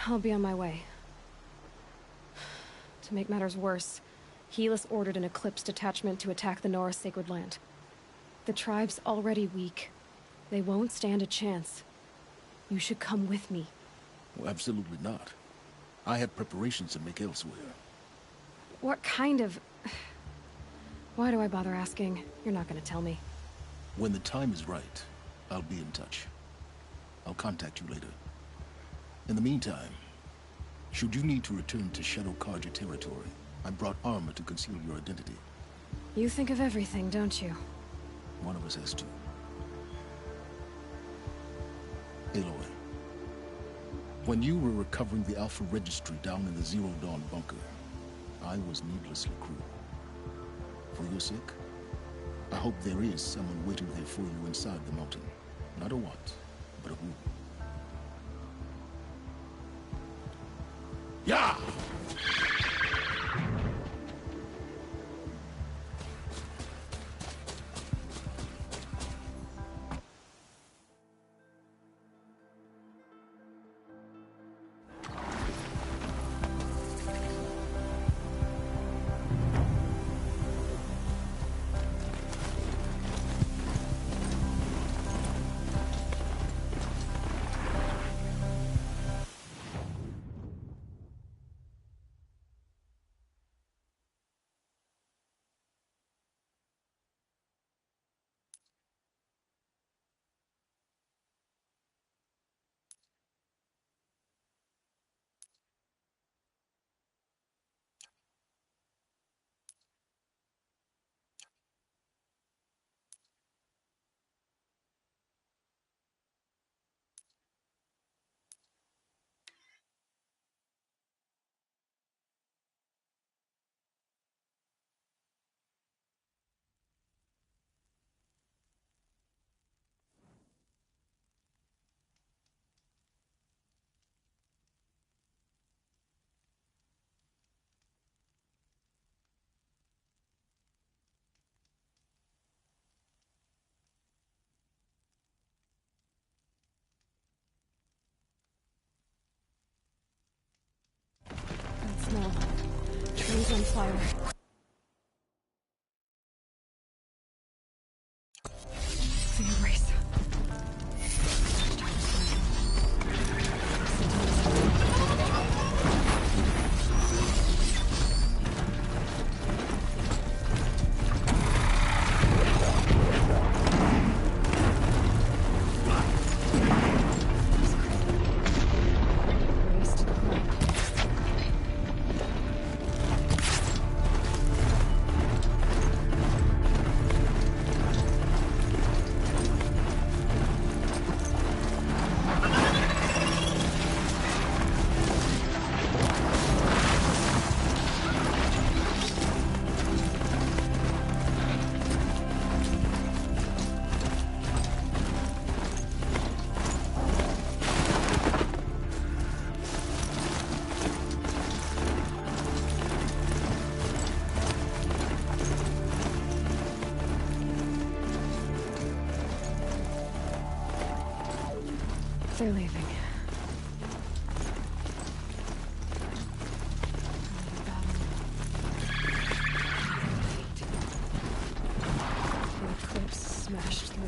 Speaker 1: I'll be on my way. To make matters worse, Helis ordered an Eclipse detachment to attack the Nora Sacred Land. The tribe's already weak. They won't stand a chance. You should come with me.
Speaker 2: Well, absolutely not. I have preparations to make elsewhere.
Speaker 1: What kind of... Why do I bother asking? You're not gonna tell me.
Speaker 2: When the time is right, I'll be in touch. I'll contact you later. In the meantime, should you need to return to Shadow Karja territory, I brought armor to conceal your identity.
Speaker 1: You think of everything, don't you?
Speaker 2: One of us has to. Aloy, when you were recovering the Alpha Registry down in the Zero Dawn bunker, I was needlessly cruel. For your sake, I hope there is someone waiting there for you inside the mountain. Not a what, but a who. Yeah!
Speaker 1: That smell. Trees on fire. The erase. They're leaving. The Eclipse smashed through.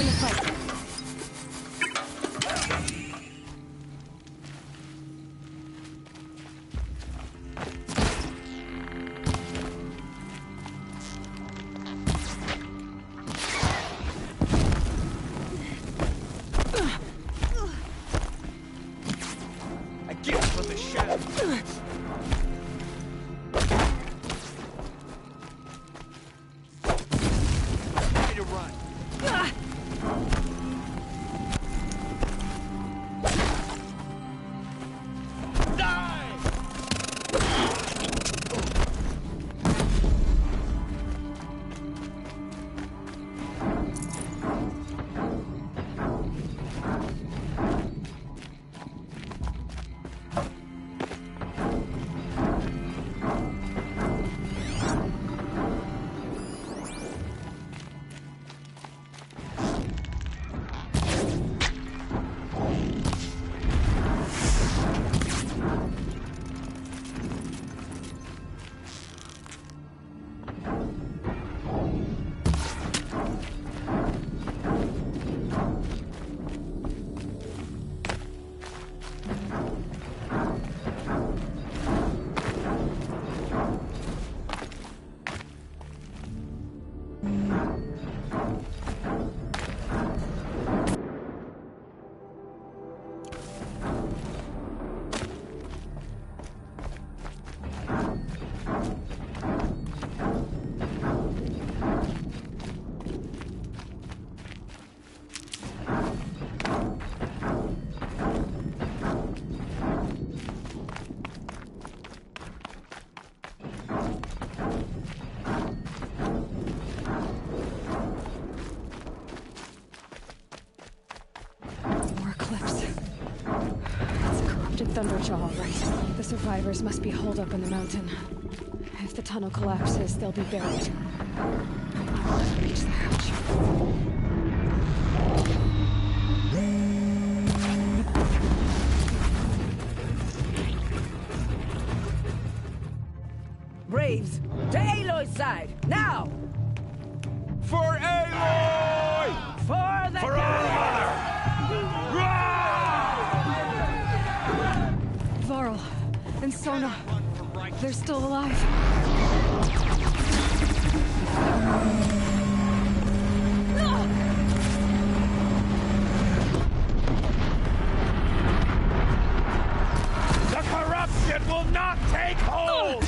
Speaker 1: Join the fight.
Speaker 5: A gift from the shadow. Ready to run.
Speaker 1: Thunderjaw, all right. The survivors must be holed up in the mountain. If the tunnel collapses, they'll be buried. I'll never reach the hatch.
Speaker 5: Braves, to Aloy's side, now! For Aloy! For the
Speaker 1: Varl and Sona, they're still alive.
Speaker 15: The corruption will not take hold!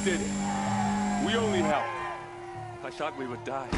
Speaker 16: did it. We only helped. I thought we would die.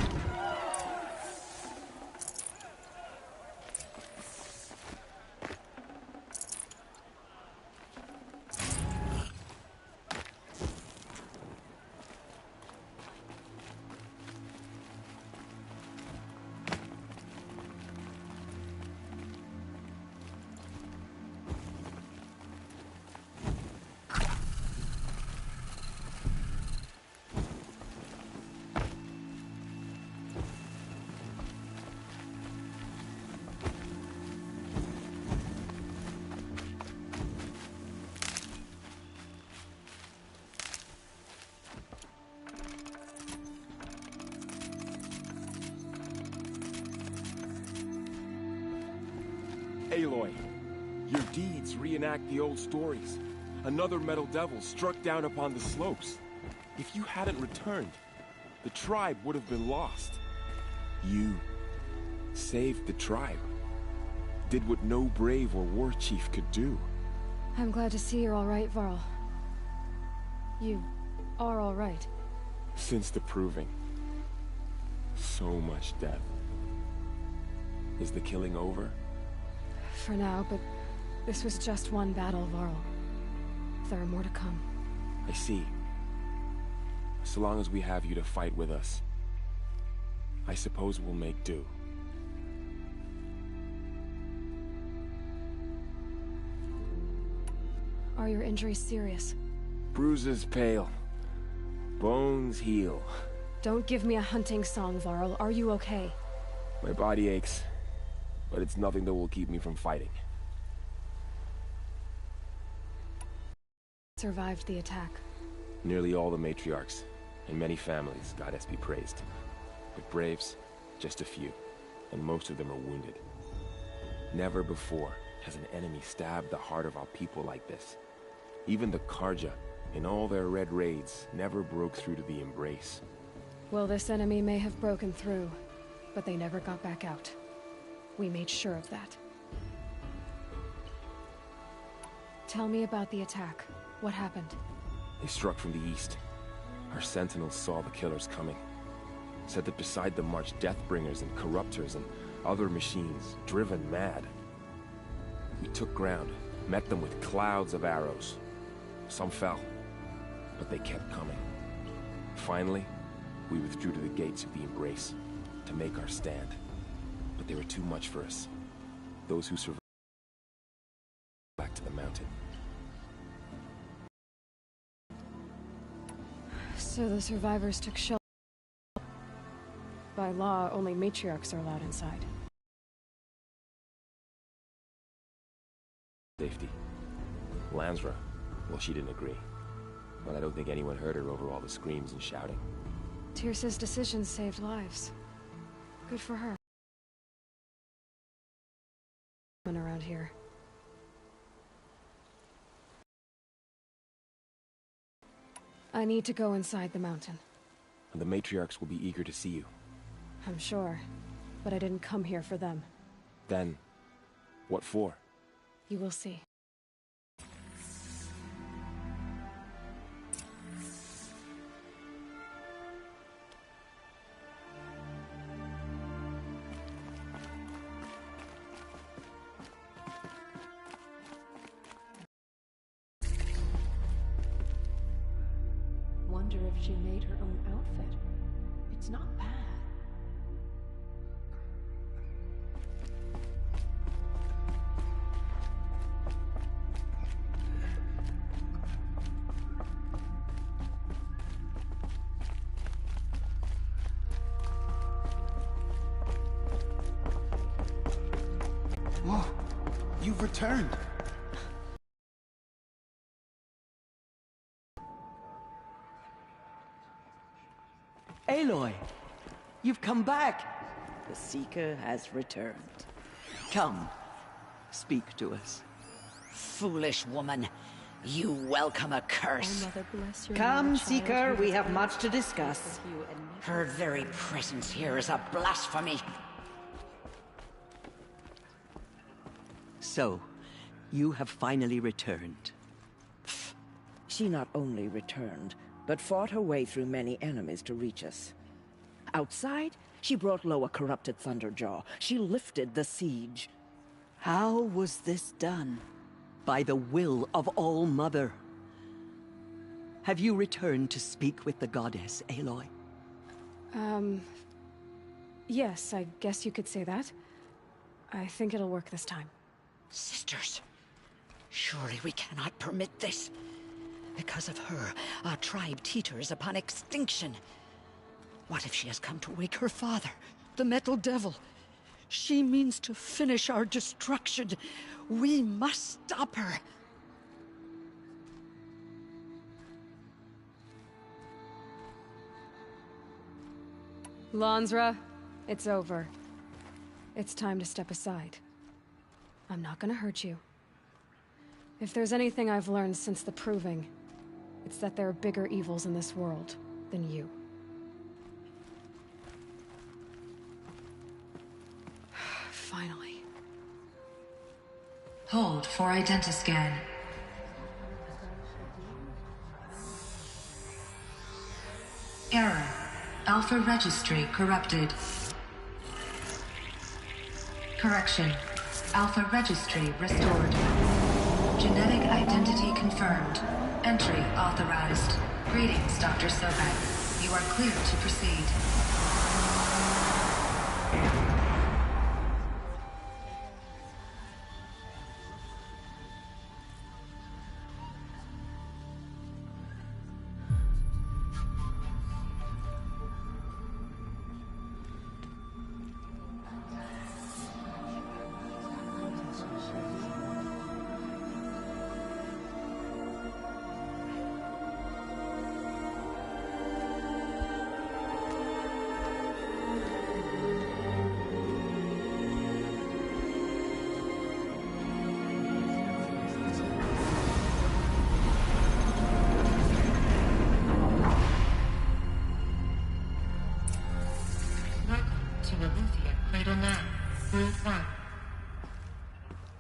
Speaker 16: Aloy, your deeds reenact the old stories. Another metal devil struck down upon the slopes. If you hadn't returned, the tribe would have been lost. You saved the tribe. Did what no brave or war chief could do.
Speaker 1: I'm glad to see you're all right, Varl. You are all right.
Speaker 16: Since the proving. So much death. Is the killing over?
Speaker 1: For now, but this was just one battle, Varl. There are more to come.
Speaker 16: I see. So long as we have you to fight with us, I suppose we'll make do.
Speaker 1: Are your injuries serious?
Speaker 16: Bruises pale. Bones heal.
Speaker 1: Don't give me a hunting song, Varl. Are you okay?
Speaker 16: My body aches, but it's nothing that will keep me from fighting.
Speaker 1: Survived the attack.
Speaker 16: Nearly all the matriarchs, and many families, goddess be praised. But braves, just a few, and most of them are wounded. Never before has an enemy stabbed the heart of our people like this. Even the Karja, in all their red raids, never broke through to the Embrace.
Speaker 1: Well, this enemy may have broken through, but they never got back out. We made sure of that. Tell me about the attack. What happened?
Speaker 16: They struck from the east. Our sentinels saw the killers coming. Said that beside them marched Deathbringers and Corruptors and other machines, driven mad. We took ground, met them with clouds of arrows. Some fell, but they kept coming. Finally, we withdrew to the gates of the Embrace to make our stand. But they were too much for us. Those who survived back to the mountain.
Speaker 1: So the survivors took shelter. By law, only matriarchs are allowed inside.
Speaker 16: Safety. Lansra, well, she didn't agree. But I don't think anyone heard her over all the screams and shouting.
Speaker 1: Tyrsa's decisions saved lives. Good for her. Around here. I need to go inside the mountain.
Speaker 16: And the matriarchs will be eager to see you.
Speaker 1: I'm sure, but I didn't come here for them.
Speaker 16: Then, what for?
Speaker 1: You will see. Wonder if she made her own outfit. It's not bad.
Speaker 2: Oh, you've returned.
Speaker 17: Aloy, you've come back. The Seeker has returned. Come, speak to us.
Speaker 18: Foolish woman, you welcome a curse.
Speaker 1: Oh, Mother, bless your
Speaker 18: Come,
Speaker 1: little
Speaker 18: Seeker,
Speaker 1: child.
Speaker 18: we have much to discuss. Her very presence here is a blasphemy.
Speaker 17: So, you have finally returned.
Speaker 19: She not only returned,
Speaker 17: but fought her way through many enemies to reach us. Outside, she brought low a corrupted Thunderjaw. She lifted the siege.
Speaker 18: How was this done? By the will of All-Mother. Have you returned to speak with the goddess, Aloy?
Speaker 1: Yes, I guess you could say that. I think it'll work this time.
Speaker 18: Sisters, surely we cannot permit this. Because of her, our tribe teeters upon extinction. What if she has come to wake her father, the Metal Devil? She means to finish our destruction. We must stop her.
Speaker 1: Lansra, it's over. It's time to step aside. I'm not gonna hurt you. If there's anything I've learned since the Proving, it's that there are bigger evils in this world than you. Finally.
Speaker 19: Hold for identiscan. Error. Alpha registry corrupted. Correction. Alpha registry restored. Genetic identity confirmed. Entry authorized. Greetings, Dr. Sobek. You are clear to proceed.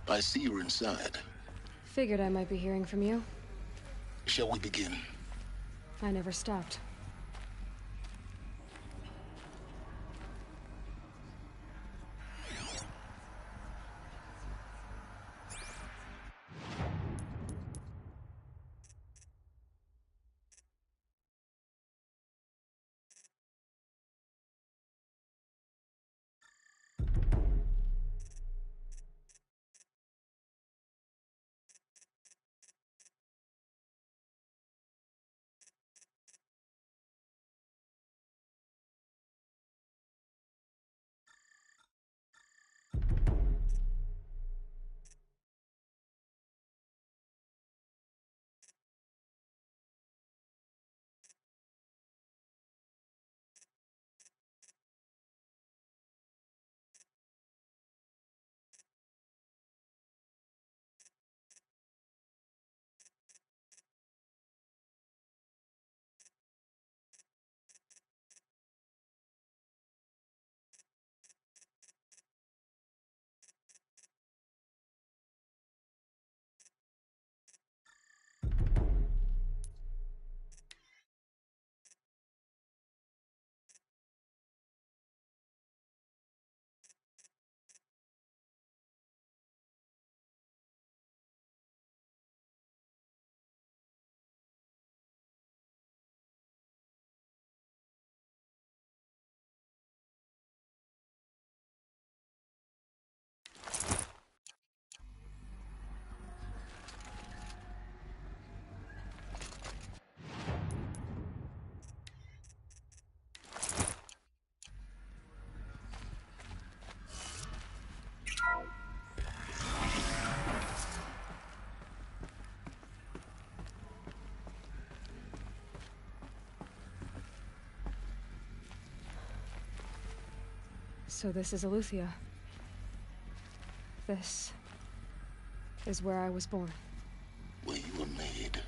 Speaker 2: I see you're inside.
Speaker 1: Figured I might be hearing from you.
Speaker 2: Shall we begin?
Speaker 1: I never stopped. So this is Eleuthia. This is where I was born.
Speaker 2: Where you were made.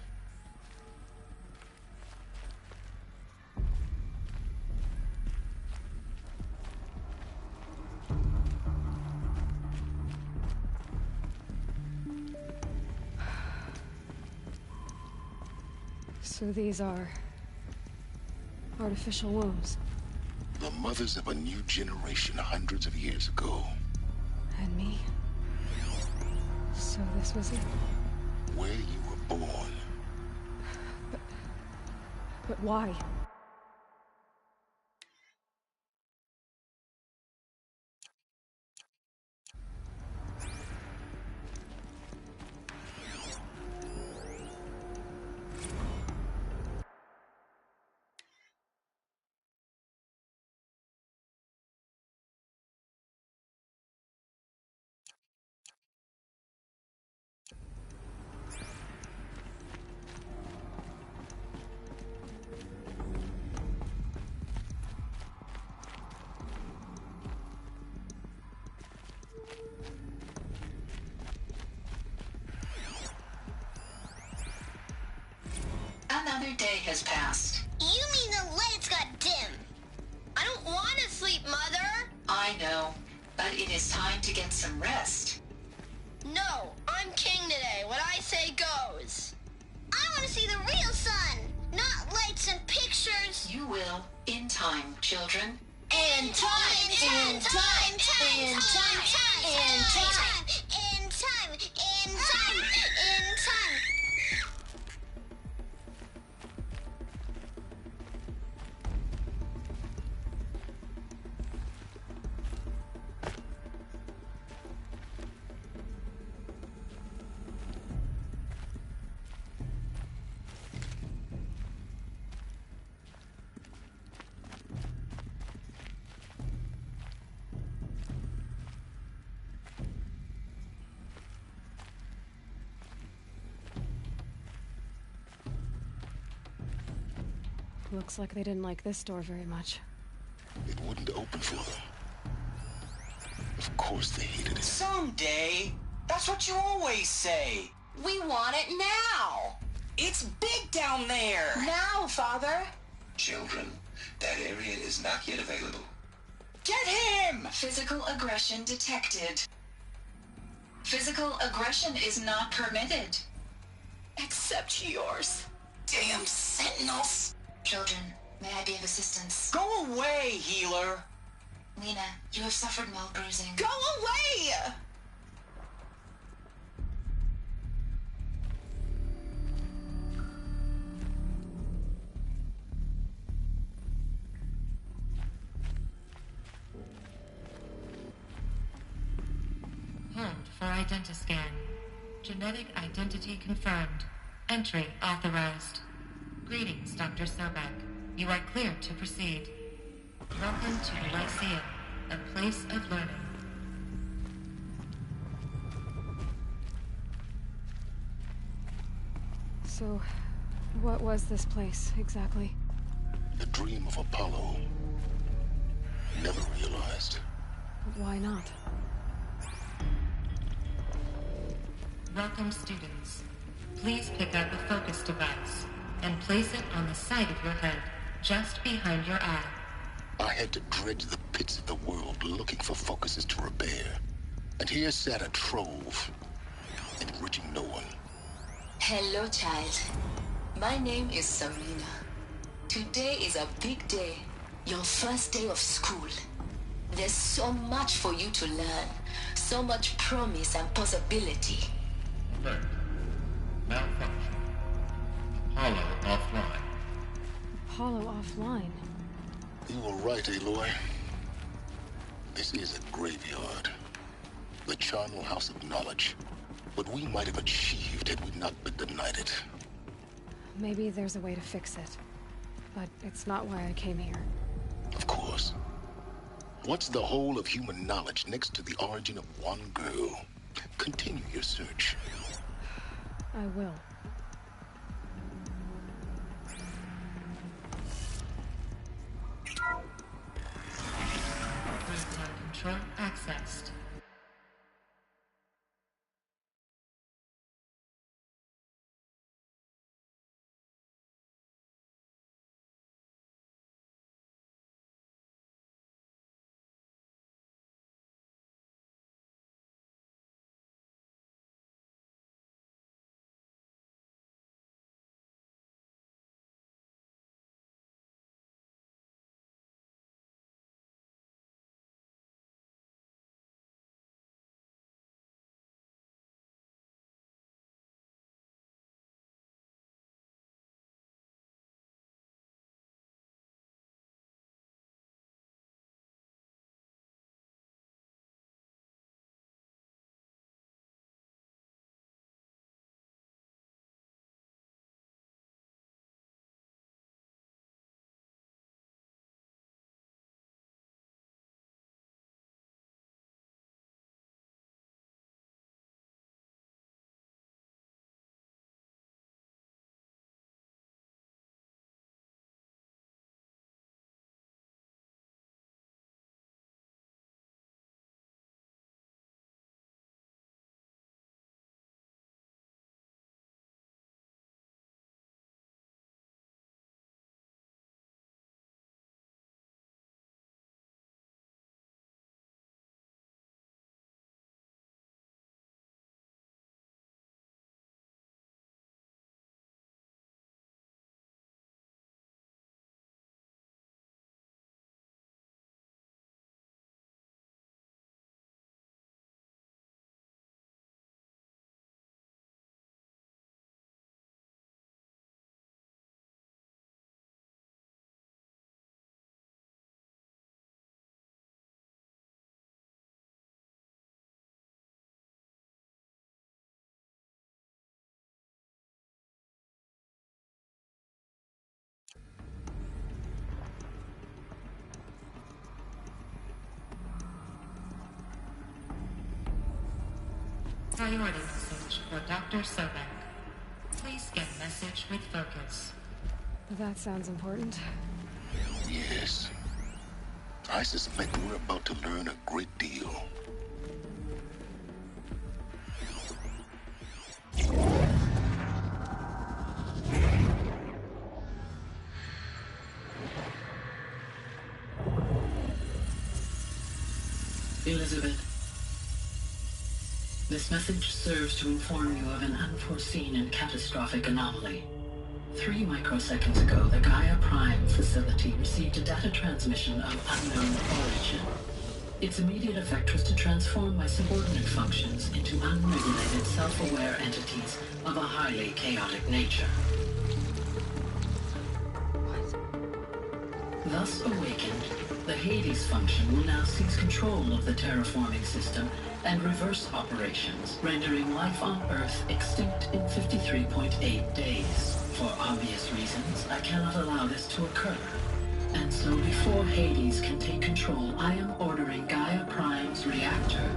Speaker 1: So these are Artificial wombs.
Speaker 2: The mothers of a new generation hundreds of years ago.
Speaker 1: And me? So this was it?
Speaker 2: Where you were born.
Speaker 1: But why?
Speaker 8: Another day has passed.
Speaker 20: You mean the lights got dim? I don't want to sleep, Mother!
Speaker 8: I know, but it is time to get some rest.
Speaker 20: No, I'm king today. What I say goes. I want to see the real sun, not lights and pictures.
Speaker 8: You will, in time, children.
Speaker 20: In time, in time, in time, in time, in time, in time, in time, in time.
Speaker 1: Looks like they didn't like this door very much.
Speaker 2: It wouldn't open for them. Of course they hated it.
Speaker 5: Someday. That's what you always say.
Speaker 8: We want it now.
Speaker 5: It's big down there.
Speaker 8: Now, Father.
Speaker 4: Children, that area is not yet available.
Speaker 5: Get him!
Speaker 10: Physical aggression detected. Physical aggression is not permitted.
Speaker 8: Except yours. Damn sentinels.
Speaker 10: Children, may I be of assistance?
Speaker 5: Go away, healer.
Speaker 10: Lena, you have suffered mild bruising.
Speaker 5: Go away!
Speaker 19: Hold for identiscan. Genetic identity confirmed. Entry authorized. Greetings, Dr. Sobek. You are clear to proceed. Welcome to the Lyceum, a place of learning.
Speaker 1: So, what was this place, exactly?
Speaker 2: The dream of Apollo. Never realized.
Speaker 1: But why not?
Speaker 19: Welcome, students. Please pick up a focus device and place it on the side of your head, just behind your eye.
Speaker 2: I had to dredge the pits of the world looking for focuses to repair. And here sat a trove, enriching no one.
Speaker 8: Hello, child. My name is Samina. Today is a big day. Your first day of school. There's so much for you to learn. So much promise and possibility.
Speaker 3: Alert. Malfunction. Apollo offline.
Speaker 1: Apollo offline?
Speaker 2: You were right, Aloy. This is a graveyard. The charnel house of knowledge. What we might have achieved had we not been denied it.
Speaker 1: Maybe there's a way to fix it. But it's not why I came here.
Speaker 2: Of course. What's the whole of human knowledge next to the origin of one girl? Continue your search.
Speaker 1: I will.
Speaker 19: Control accessed. Priority message for Dr. Sobek. Please scan message with focus.
Speaker 1: That sounds important.
Speaker 2: Yes. I suspect we're about to learn a great deal.
Speaker 21: Elizabeth, this message serves to inform you of an unforeseen and catastrophic anomaly. 3 microseconds ago, the Gaia Prime facility received a data transmission of unknown origin. Its immediate effect was to transform my subordinate functions into unregulated, self-aware entities of a highly chaotic nature. Thus awakened, the Hades function will now seize control of the terraforming system and reverse operations, rendering life on Earth extinct in 53.8 days. For obvious reasons, I cannot allow this to occur. And so before Hades can take control, I am ordering Gaia Prime's reactor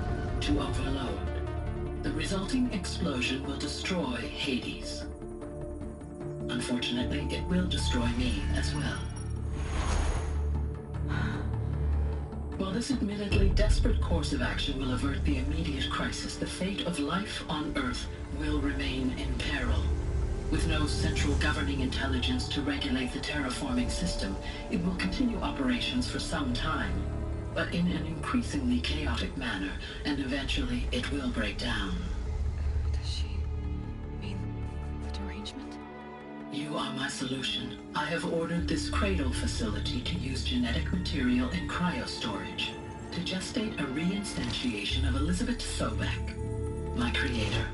Speaker 21: to overload. The resulting explosion will destroy Hades. Unfortunately, it will destroy me as well. While this admittedly desperate course of action will avert the immediate crisis, the fate of life on Earth will remain in peril. With no central governing intelligence to regulate the terraforming system, it will continue operations for some time, but in an increasingly chaotic manner, and eventually it will break down.
Speaker 1: Does she mean the derangement?
Speaker 21: You are my solution. I have ordered this cradle facility to use genetic material in cryostorage to gestate a reinstantiation of Elizabeth Sobek, my creator.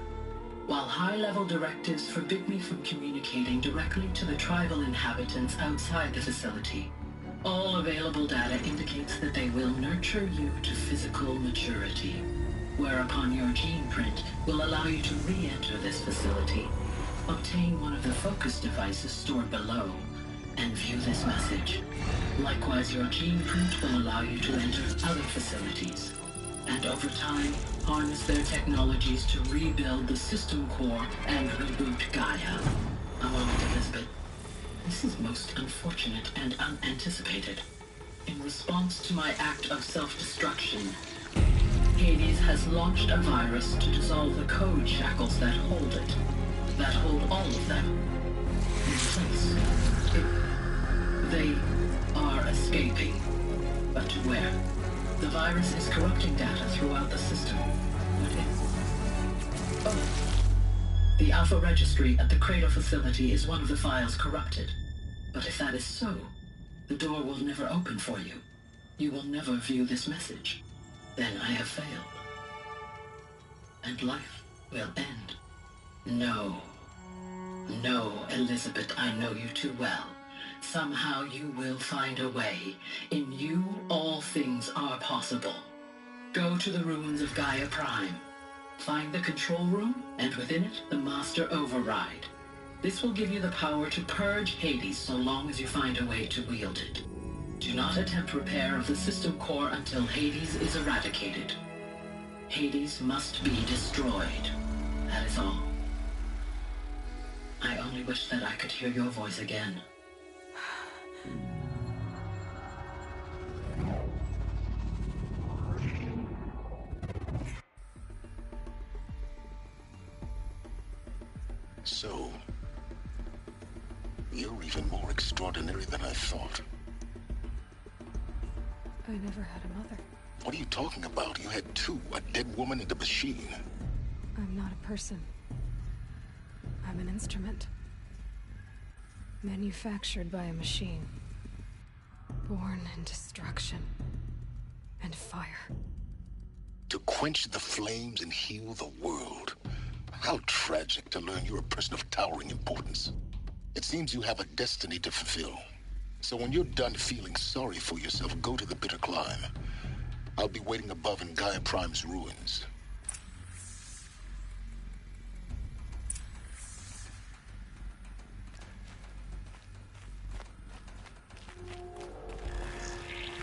Speaker 21: While high-level directives forbid me from communicating directly to the tribal inhabitants outside the facility, all available data indicates that they will nurture you to physical maturity, whereupon your gene print will allow you to re-enter this facility, obtain one of the focus devices stored below, and view this message. Likewise, your gene print will allow you to enter other facilities, and over time, harness their technologies to rebuild the system core and reboot Gaia. A moment, Elizabeth. This is most unfortunate and unanticipated. In response to my act of self-destruction, Hades has launched a virus to dissolve the code shackles that hold it, that hold all of them in place. They are escaping, but to where? The virus is corrupting data throughout the system. The Alpha Registry at the Cradle facility is one of the files corrupted. But if that is so, the door will never open for you. You will never view this message. Then I have failed. And life will end. No. No, Elizabeth, I know you too well. Somehow you will find a way. In you, all things are possible. Go to the ruins of Gaia Prime. Find the control room, and within it, the Master Override. This will give you the power to purge Hades so long as you find a way to wield it. Do not attempt repair of the system core until Hades is eradicated. Hades must be destroyed. That is all. I only wish that I could hear your voice again.
Speaker 2: So, you're even more extraordinary than I thought.
Speaker 1: I never had a mother.
Speaker 2: What are you talking about? You had two, a dead woman and a machine.
Speaker 1: I'm not a person. I'm an instrument. Manufactured by a machine. Born in destruction and fire.
Speaker 2: To quench the flames and heal the world. How tragic to learn you're a person of towering importance. It seems you have a destiny to fulfill. So when you're done feeling sorry for yourself, go to the bitter climb. I'll be waiting above in Gaia Prime's ruins.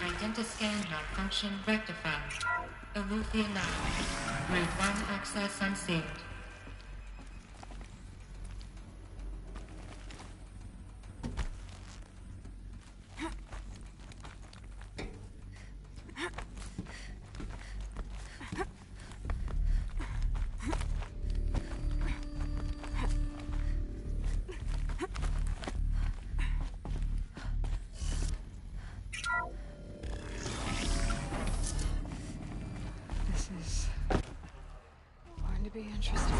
Speaker 19: Identiscan malfunction rectified. Eleuthia 9. Grid 1 access unsealed.
Speaker 1: This is going to be interesting.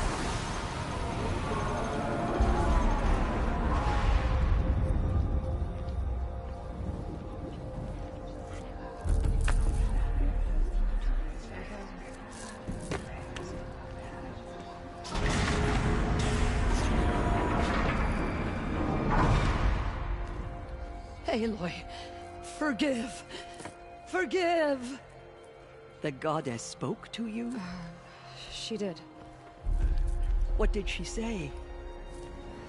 Speaker 18: Aloy, forgive. Forgive. The goddess spoke to you?
Speaker 1: She did.
Speaker 18: What did she say?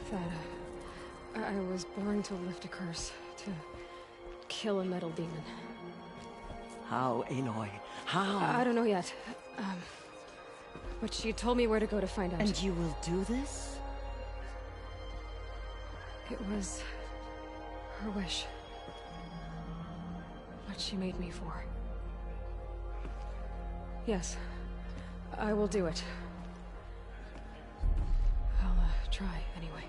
Speaker 1: That I was born to lift a curse, to kill a metal demon.
Speaker 18: How, Aloy? How?
Speaker 1: I don't know yet. But she told me where to go to find out.
Speaker 18: And you will do this?
Speaker 1: It was her wish. What she made me for. Yes, I will do it. I'll try anyway.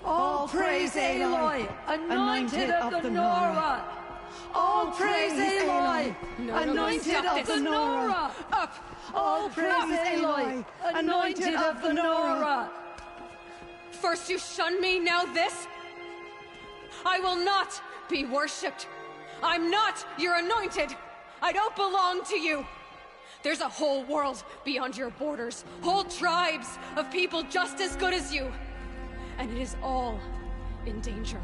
Speaker 18: All praise Aloy, anointed of the Nora! All praise Aloy, anointed of the Nora!
Speaker 1: Up!
Speaker 18: All praise Aloy, anointed of the Nora!
Speaker 1: First you shun me, now this? I will not be worshipped. I'm not your anointed. I don't belong to you. There's a whole world beyond your borders, whole tribes of people just as good as you. And it is all in danger.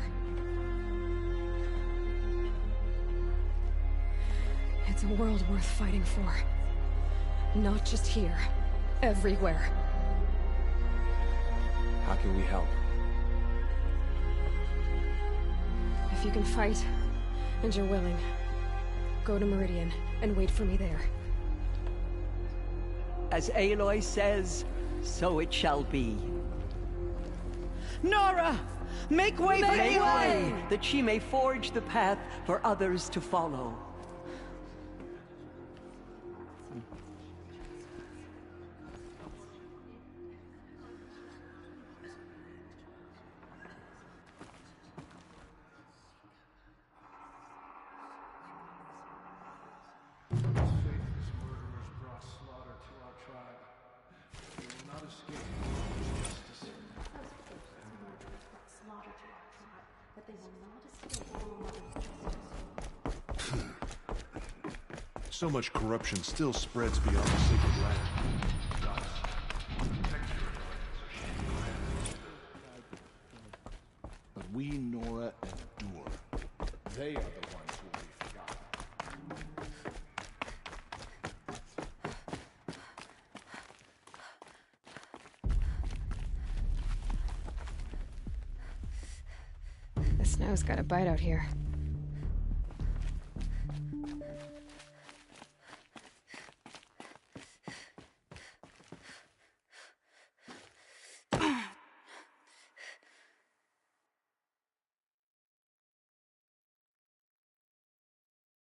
Speaker 1: It's a world worth fighting for. Not just here, everywhere.
Speaker 16: How can we help?
Speaker 1: If you can fight, and you're willing, go to Meridian and wait for me there.
Speaker 18: As Aloy says, so it shall be. Nora! Make way for Aloy, that she may forge the path for others to follow.
Speaker 7: So much corruption still spreads beyond the sacred land.
Speaker 2: But we, Nora, endure. They are the ones who will be forgotten.
Speaker 1: The snow's got a bite out here.